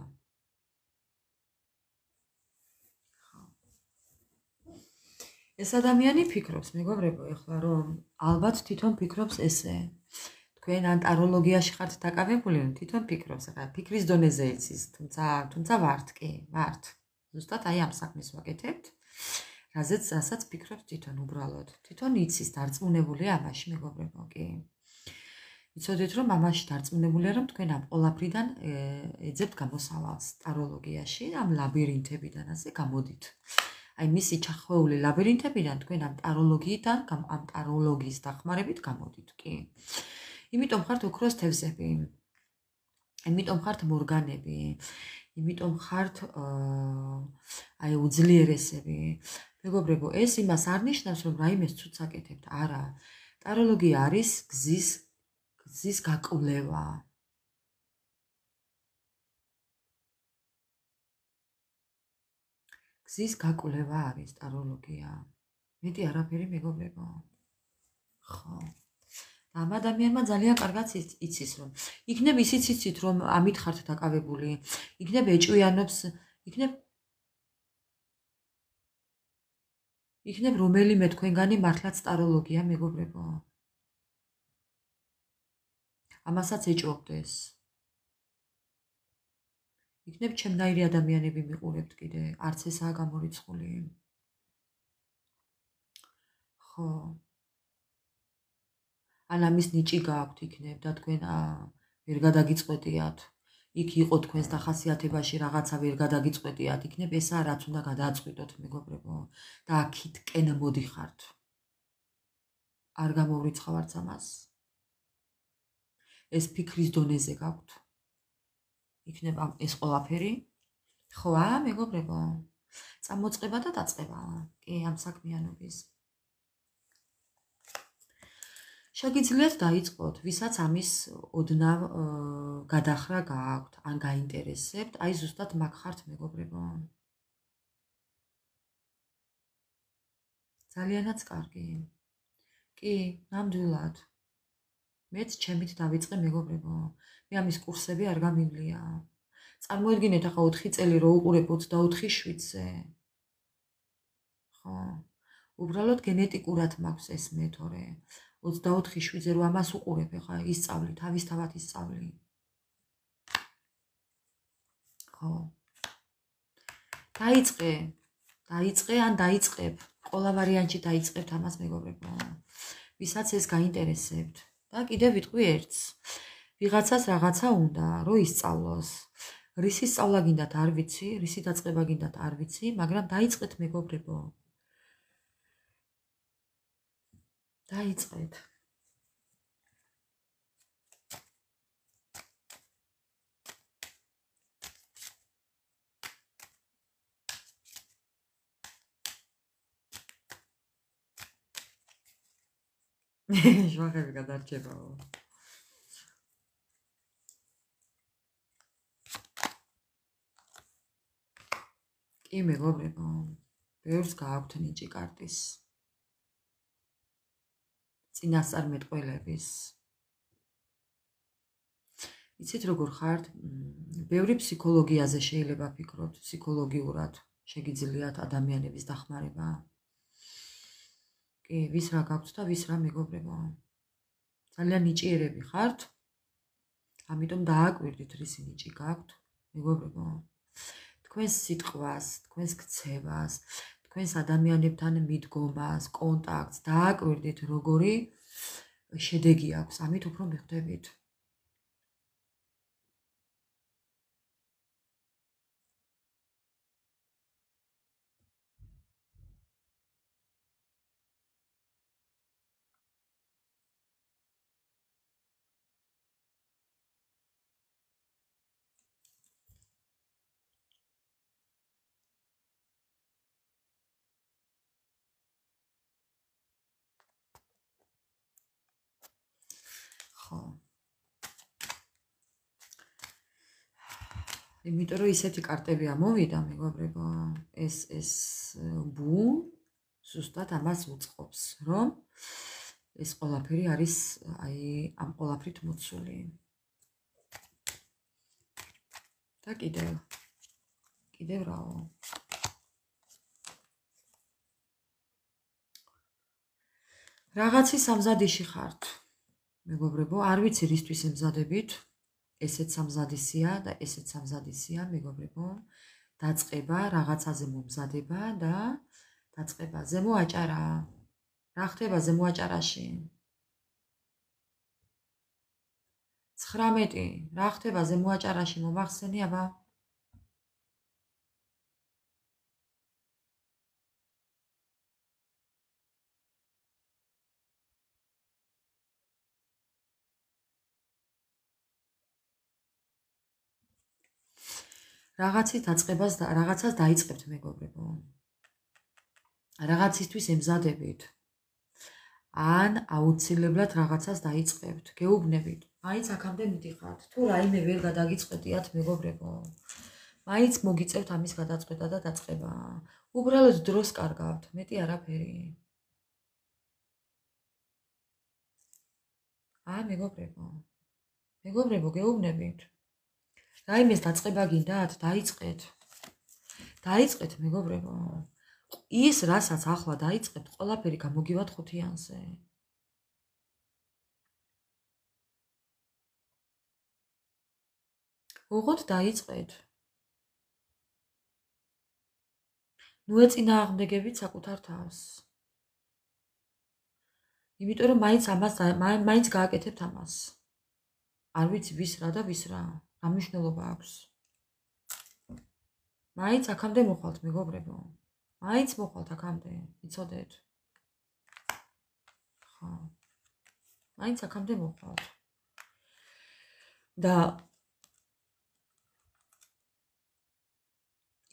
ეს ადამიანი ფიქრობს, მეგობრებო, ეხლა რომ ალბათ თვითონ ფიქრობს ესე. თქვენ ანტაროლოგიაში ხართ დაკავებული, რომ თვითონ ფიქრობს, ახლა ფიქრის დონეზე იცის, თუმცა ვართ კი, ვართ. ზუსტად აი ამ საქმეს ვაკეთებთ, რასაც ფიქრობს თვითონ უბრალოდ. თვითონ იცის, დარწმუნებულია ამაში, მეგობრებო, კი. იცოდეთ, რომ ამაში დარწმუნებულია, რომ თქვენ ამ ყოლაფრიდან ეძებთ გამოსავალს ტაროლოგიაში, ამ ლაბირინთებიდან ასე გამოდით. აი მისი ჩახვეული ლაბირინთებიდან თქვენ ამ ტაროლოგიიდან, ამ ტაროლოგიის დახმარებით გამოდით, კი. იმიტომ ხართ ოქროს თევზები. იმიტომ ხართ მორგანები. იმიტომ ხართ აი უძლიერესები. მეგობრებო, ეს იმას არ ნიშნავს, რომ რაიმეს ცუდს აკეთებთ. არა. ტაროლოგია არის გზის გაკვლევა. გზის გაკვლევა არის ტაროლოგია. მეტი არაფერი მეგობრებო. ხო. ამ ადამიანმა ძალიან კარგად იცის, რომ იქნებ ისიც იცით, რომ ამით ხართ დაკავებული. იქნებ ეჭვიანობს, იქნებ რომელიმე თქვენგანი მართლაც ტაროლოგია მეგობრებო. ამასაც ეჭვობდეს. იქნებ ჩემნაირი ადამიანები მიყურებთ კიდე, არც ესაა გამორიცხული. ხო. ან ამის ნიჭი გააქვთ იქნებ და თქვენ ვერ გადაგიწყვეტიათ. იქ იყო თქვენს დახასიათებაში რაღაცა ვერ გადაგიწყვეტიათ, იქნებ ესაა რაც უნდა გადააწყვიტოთ მეგობრებო და აქითკენ მოდიხართ. არ გამოვრიცხავართ ამას. ეს ფიქრის დონეზე გაქვთ. იქნებ ეს ყველაფერი. ხო, მეგობრებო. წამოწყება და დაწყება. კი, ამ საქმიანობის. შეგიძლიათ დაიწყოთ, ვისაც ამის ოდნავ გადახრა გააქვთ, ან გაინტერესებთ, აი ზუსტად მაგ ხართ მეგობრებო. ძალიანაც კარგი. კი, ნამდვილად. მეც ჩემით დავიწყე მეგობრებო. მე ამის კურსები არ გამივლია. წარმოიდგინეთ ახლა 4 წელი რო უყურებ 24/7-ზე. ხო. უბრალოდ გენეტიკურად მაქვს ეს მე თორე 24/7-ზე რო ამას უყურებ, ახლა ისწავლი, თავისთავად ისწავლი. ხო. დაიწყე ან დაიწყებ. ყველა ვარიანტში დაიწყებთ ამას მეგობრებო. ვისაც ეს გაინტერესებთ. და კიდე ვიტყვი ერთს. ვიღაცას რაღაცა უნდა, რომ ისწავლოს. რისი სწავლა გინდათ არ ვიცი, რისი დაწყება გინდათ არ ვიცი, მაგრამ დაიწყეთ მეგობრებო. დაიწყეთ. ჟვახები გადარჩებაო. კი მეგობრებო, ბევრს გააქვთ ნიჭი კარტის. წინასწარმეტყველების. იცით როგორ ხართ? ბევრი ფსიქოლოგიაზე შეიძლება ფიქრობთ, ფსიქოლოგიურად შეგიძლიათ ადამიანების დახმარება. კი, ვის რა გაქვთ და ვის რა მეგობრებო. ძალიან ნიჭიერები ხართ. ამიტომ დააკვირდით რისი ნიჭი გაქვთ, მეგობრებო. თქვენს სიტყვას, თქვენს ქცევას, თქვენს ადამიანებთან მიდგომას, კონტაქტს დააკვირდით როგორი შედეგი აქვს, ამით უფრო მიხვდებით. იმიტომ რომ ისეთი კარტები ამოვიდა, მეგობრებო, ეს ბუ ზუსტად ამას უწყობს, რომ ეს ყველაფერი არის აი ამ ყველაფრით მოცული. და კიდევ რაო. რაღაცის სამზადიში ხართ. მეგობრებო, არ ვიცი რისთვის ემზადებით. ესეც სამზადისია და ესეც სამზადისია, მეგობრებო. დაწყება, რაღაცაზე მომზადება და დაწყება ზემო აჭარა. რა ხდება ზემო აჭარაში? 19. რა ხდება ზემო აჭარაში? მომახსენი აბა? რაღაცის დაწყებას და რაღაცას დაიწყებთ, მეგობრებო. რაღაცისთვის ემზადებით. ან აუცილებლად რაღაცას დაიწყებთ. გეუბნებით. მაინც აქამდე მიდიხართ. თუ რაიმე ვერ გადაგიწყვეტიათ, მეგობრებო. მაინც მოგიწევთ ამის გადაწყვეტა და დაწყება. უბრალოდ დროს კარგავთ, მეტი არაფერი. მეგობრებო. მეგობრებო, გეუბნებით. რაიმეს დაწყება გინდათ, დაიწყეთ. დაიწყეთ, მეგობრებო. ის, რასაც ახლა დაიწყებთ, ყველაფერი გამოგივათ ხუთიანზე. ოღონდ დაიწყეთ. ნუ ეწინააღმდეგებით საკუთარ თავს. იმიტომ რომ მაინც გააკეთებთ ამას. არ ვიცი ვის რა და ვის რა. რა მნიშვნელობა აქვს? მაინც აქამდე მოხვალთ, მეგობრებო. მაინც მოხვალთ აქამდე, იცოდეთ? ხო. მაინც აქამდე მოხვალთ. და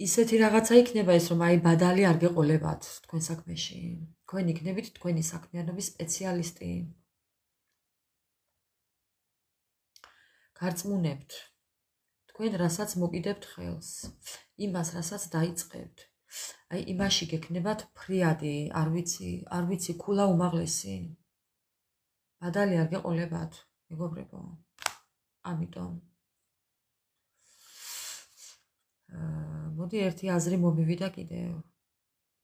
ისეთი რაღაცა იქნება ეს, რომ აი ბადალი არ გეყოლებათ თქვენ საქმეში. თქვენ იქნებით თქვენი საქმიანობის სპეციალისტი. გარწმუნებთ. თქვენ რასაც მოკიდებთ ხელს, იმას რასაც დაიწყებთ. აი იმაში გექნებათ ფრიადი, არ ვიცი, ქულა უმაღლესი. ბადალი არ გეყოლებათ, მეგობრებო. ამიტომ მოდი ერთი აზრი მომივიდა კიდევ.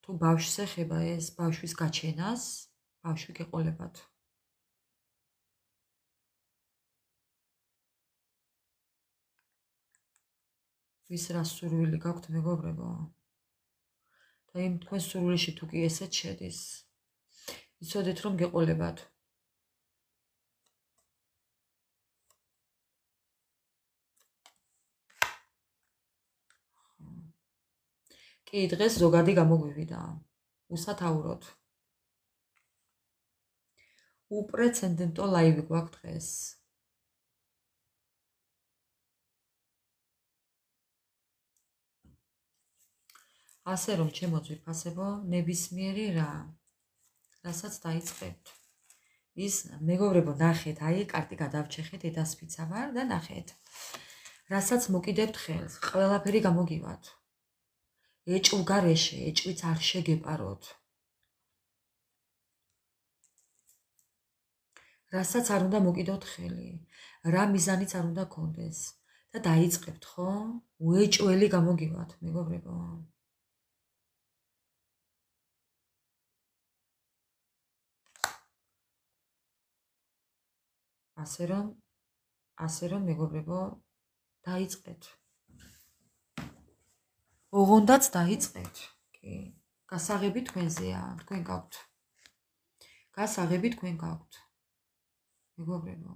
თუ ბავშვს ეხება ეს ბავშვის გაჩენას, ბავშვი გეყოლებათ. ვის რა სურვილი გაქვთ, მეგობრებო? და იმ თქვენ სურვილში თუ კი ესეც შედის, იცოდეთ რომ გეყოლებათ. კი, დღეს ზოგადი გამოგვივიდა. უსათაუროდ. უპრეცედენტო ლაივი გვაქვს დღეს. ასე რომ ჩემო ძვირფასებო, ნებისმიერი რა, რასაც დაიწყებთ. ის მეგობრებო, ნახეთ, აი კარტი გადავჩეხეთ, ედასფიცა ვარ და ნახეთ. რასაც მოკიდებთ ხელს, ყველაფერი გამოგივათ. ეჭვ გარეშე, ეჭვიც არ შეგეპაროთ. რასაც არ უნდა მოკიდოთ ხელი, რა მიზანიც არ უნდა გქონდეს და დაიწყებთ, ხო? უეჭველი გამოგივათ, მეგობრებო. ასე რომ მეგობრებო, დაიწყეთ. ოღონდაც დაიწყეთ. კი, გასაღები თქვენზეა, თქვენ გაქვთ. გასაღები თქვენ გაქვთ. მეგობრებო.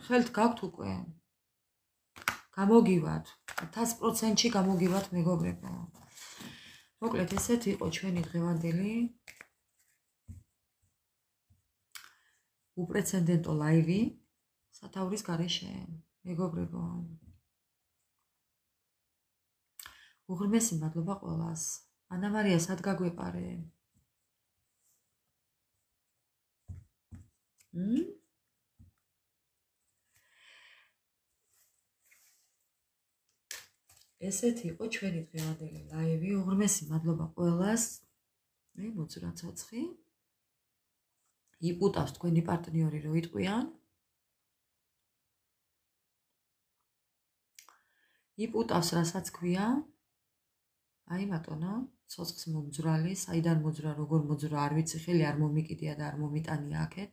ხელთ გაქვთ უკვე. გამოგივათ. 1000%-ში გამოგივათ, მეგობრებო. მოკლედ ესეთ იყო ჩვენი დღევანდელი უპრეცედენტო ლაივი სათაურის გარეშე, მეგობრებო. უღრმესი მადლობა ყველას. ანა მარია, სად გაგვეპარე? ესეთი იყო ჩვენი დღევანდელი ლაივი. უღრმესი მადლობა ყველას. მე მოძრა ცოცხი. იპუტავს თქვენი პარტნიორი რო იტყვიან. იპუტავს რასაც ქვია. აი ბატონო, ცოცხს მომძრალი, საიდან მოძრა, როგორ მოძრა, არ ვიცი, ხელი არ მომიკიდია და არ მომიტანია აქეთ.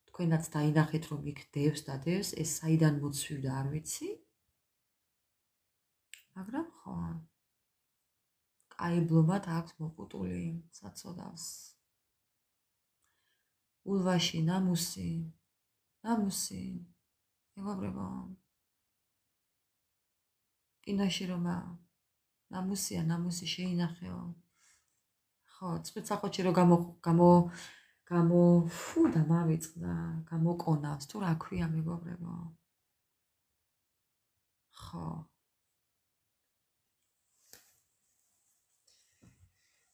თქვენაც დაინახეთ რომ იქ დევს და დევს, ეს საიდან მოცვივდა არ ვიცი. მაგრამ ხო. კაიბლობად აქვს მოპუტული, საწოდავს. ულვაში ნამუსი. ნამუსი. მეგობრებო. კინოში რომა ნამუსია, ნამუსი შეინახეო. ხო, წვეცახოჩი რო გამო ფუ დამავიწყდა, გამოკონავს, თუ რა ქვია მეგობრებო. ხო.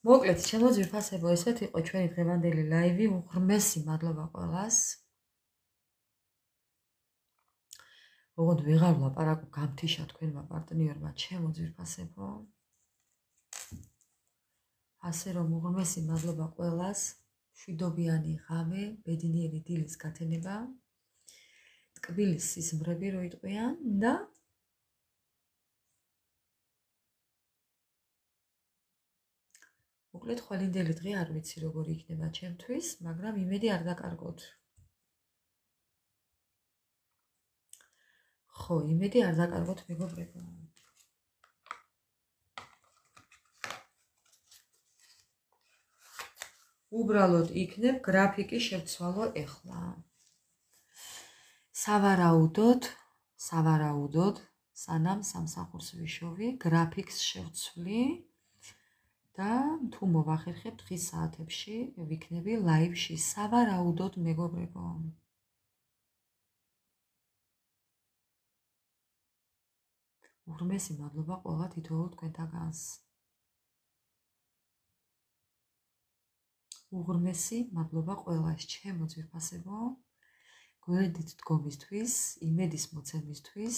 მოკლედ, ჩემო ძვირფასებო, ესეთ იყო ჩვენი დღევანდელი ლაივი. უღრმესი მადლობა ყველას. ოღონდ ვეღარ ვლაპარაკო გამთიშა თქვენმა პარტნიორმა, ჩემო ძვირფასებო. ასე რომ უღრმესი მადლობა ყველას. მშვიდობიანი ღამე, ბედნიერი დილის გათენება. ტკბილის სიზმრები რო იტყვიან და მოკლედ ხვალინდელი დღე არ ვიცი როგორი იქნება ჩემთვის, მაგრამ იმედი არ დაკარგოთ. ხო, იმედი არ დაკარგოთ მეგობრებო. უბრალოდ იქნებ გრაფიკი შევცვალო ეხლა. სავარაუდოდ, სანამ სამსახურს ვიშოვი, გრაფიკს შევცვლი და თუ მოვახერხებ დღის საათებში ვიქნები ლაივში. სავარაუდოდ მეგობრებო. უღრმესი მადლობა ყველა თითოეულ თქვენთაგანს. უღრმესი მადლობა ყველას, ჩემო ძვირფასებო. გვერდით დგომისთვის, იმედის მოცემისთვის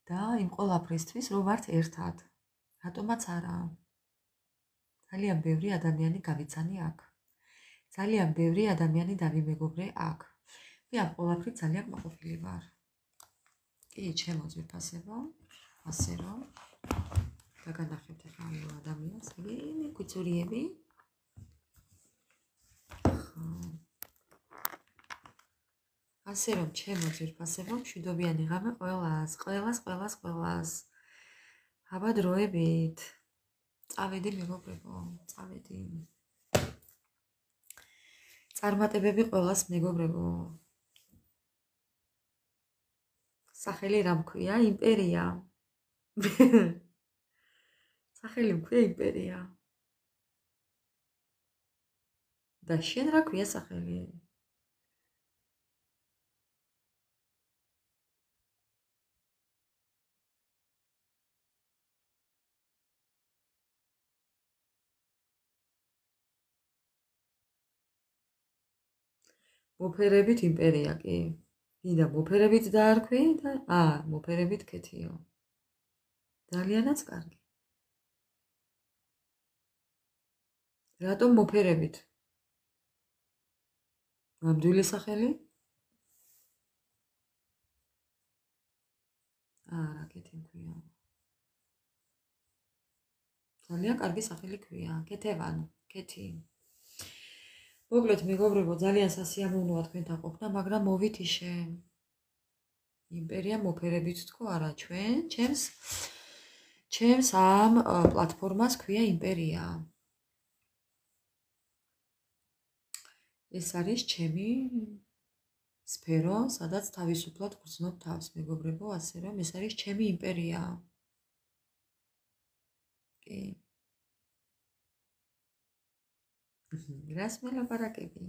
და იმ ყველაფრისთვის, რომ ვართ ერთად. რატომაც არა. ძალიან ბევრი ადამიანი გავიცანი აქ. ძალიან ბევრი ადამიანი დავიმეგობრე აქ. მე ამ ყველაფრით ძალიან კმაყოფილი ვარ. კი, ჩემო ძვირფასებო, ასე რომ დაგანახებთ ახლა ამ ადამიანს, ეგენი კუცურიები. ასე რომ ჩემო ძვირფასებო, მშვიდობიანი ღამე ყველას. აბა დროებით. წავედი მეგობრებო, წავედი. წარმატებები ყველას მეგობრებო. სახელი რა მქვია? იმპერია. სახელი მქვია იმპერია. და შენ რა ქვია სახელი? მოფერებით იმპერია კი. იდა მოფერებით დაარქვი და მოფერებით კეთიო. ძალიანაც კარგი. რატომ მოფერებით? ნამდვილი სახელი? რა კეთი მქვია. ძალიან კარგი სახელი ქვია. კეთევან, კეთი. მოკლედ მეგობრებო, ძალიან სასიამოვნოა თქვენთან ყოფნა, მაგრამ მოვით ისე. იმპერია მოფერებით თქო არა ჩვენ, ჩემს ამ პლატფორმას ქვია იმპერია. ეს არის ჩემი სფერო, სადაც თავისუფლად ვგრძნობ თავს, მეგობრებო, ასე რომ ეს არის ჩემი იმპერია. კი. რას მელაპარაკები?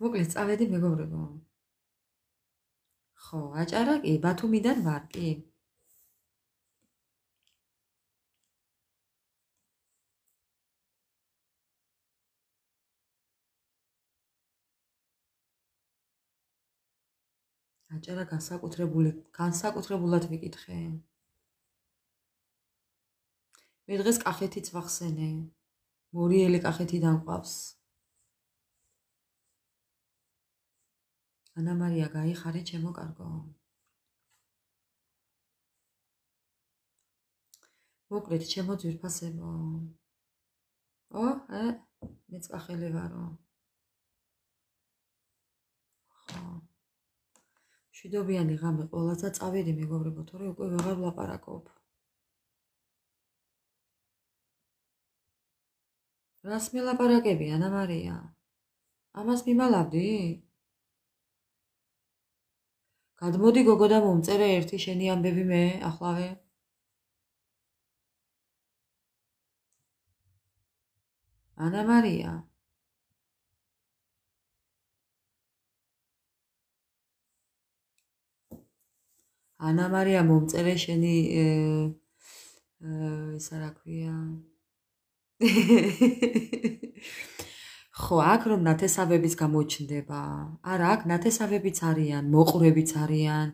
მოკლედ წავედი მეგობრებო. ხო, აჭარა კი, ბათუმიდან ვარ კი. აჭარა განსაკუთრებულად ვიკითხე. მე დღეს კახეთიც ვახსენე. მორიელი კახეთიდან გვყავს. ანა მარია, გაიხარე ჩემო კარგო. მოკლედ ჩემო ძვირფასებო. მეც კახელი ვარო. ხო. მშვიდობიანი ღამე ყველათა, წავედი მეგობრებო, თორე უკვე ვეღარ ვლაპარაკობ. რას მელაპარაკები, ანა მარია? ამას მიმალავდი? გადმოდი გოგო და მომწერე ერთი შენი ამბები მე, ახლავე. ანა მარია. ანა მარია მომწერე შენი ისა რა ქვია. ხო, აქ რომ ნათესავებიც გამოჩნდება. არა, აქ ნათესავებიც არიან, მოყვრებიც არიან.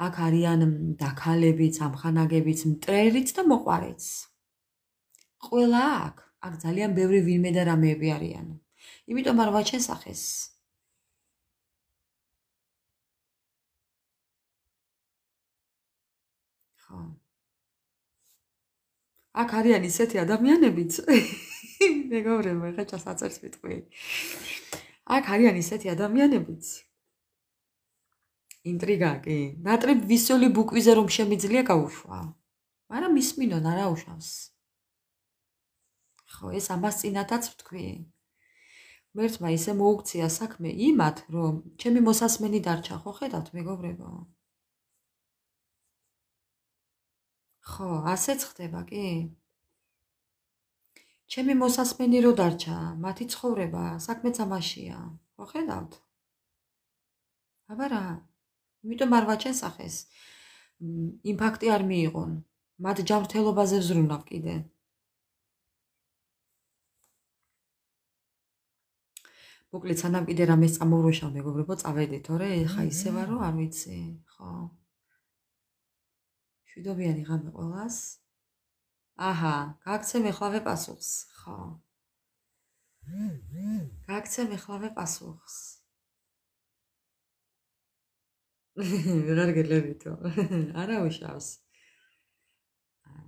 აქ არიან დაქალებიც, ამხანაგებიც, მტრერიც და მოყვარეც. ყველა აქ ძალიან ბევრი ვინმე და რამეები არიან. იმიტომ არ ვაჩენსახეს. ხო. აქ არიან ისეთი ადამიანებიც. მეგობრებო, ეხლა ჩასაწერს ვიტყვი. აქ არიან ისეთი ადამიანებიც. ინტრიგა კი. ნატრებ ვისოლი ბუკვიზე რომ შემიძლია გაუშვა. მაგრამ ისმინონ არა უშავს. ხო, ეს ამას წინათაც ვთქვი. მერთმა ისე მოუქცია საქმე იმათ, რომ ჩემი მოსასმენი დარჩა, ხო ხედავთ მეგობრებო? ხო, ასეც ხდება კი? ჩემი მოსასმენი რო დარჩა, მათი ცხოვრება საქმეც ამაშია. ხო ხედავთ? აბა რა? იმიტომ არ ვაჩენსახეს. იმ ფაქტი არ მიიღონ. მათ ჯანმრთელობაზე ვზრუნავ კიდე. მოკლედ სანამ კიდე რამეს წამოვროშავ მეგობრებო, წავედით, თორე ხა ისე ვარ, რომ არ ვიცი, ხო. მშვიდობიანი ღამე ყველას. აჰა, გაგცემ ეხლავე პასუხს, ხო. გაგცემ ეხლავე პასუხს. ვეღარ გელებითო. არა უშავს.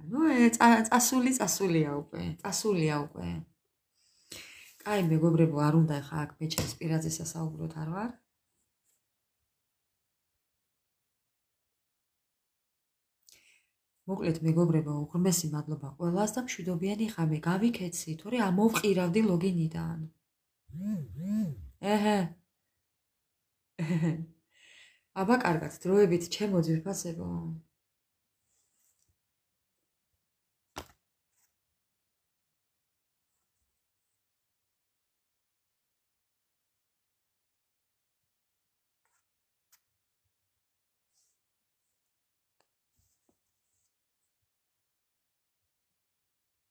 ნუ წასულია უკვე. აი მეგობრებო, არ უნდა ხა აქ მე ჩემს პირაზე სასაუბროთ არ ვარ. მოკლედ მეგობრებო, უღრმესი მადლობა ყველას და მშვიდობიანი ღამე. გავიქეცი, თორე ამოვყირავდი ლოგინიდან. ეჰე. აბა კარგად, დროებით ჩემო ძვირფასებო.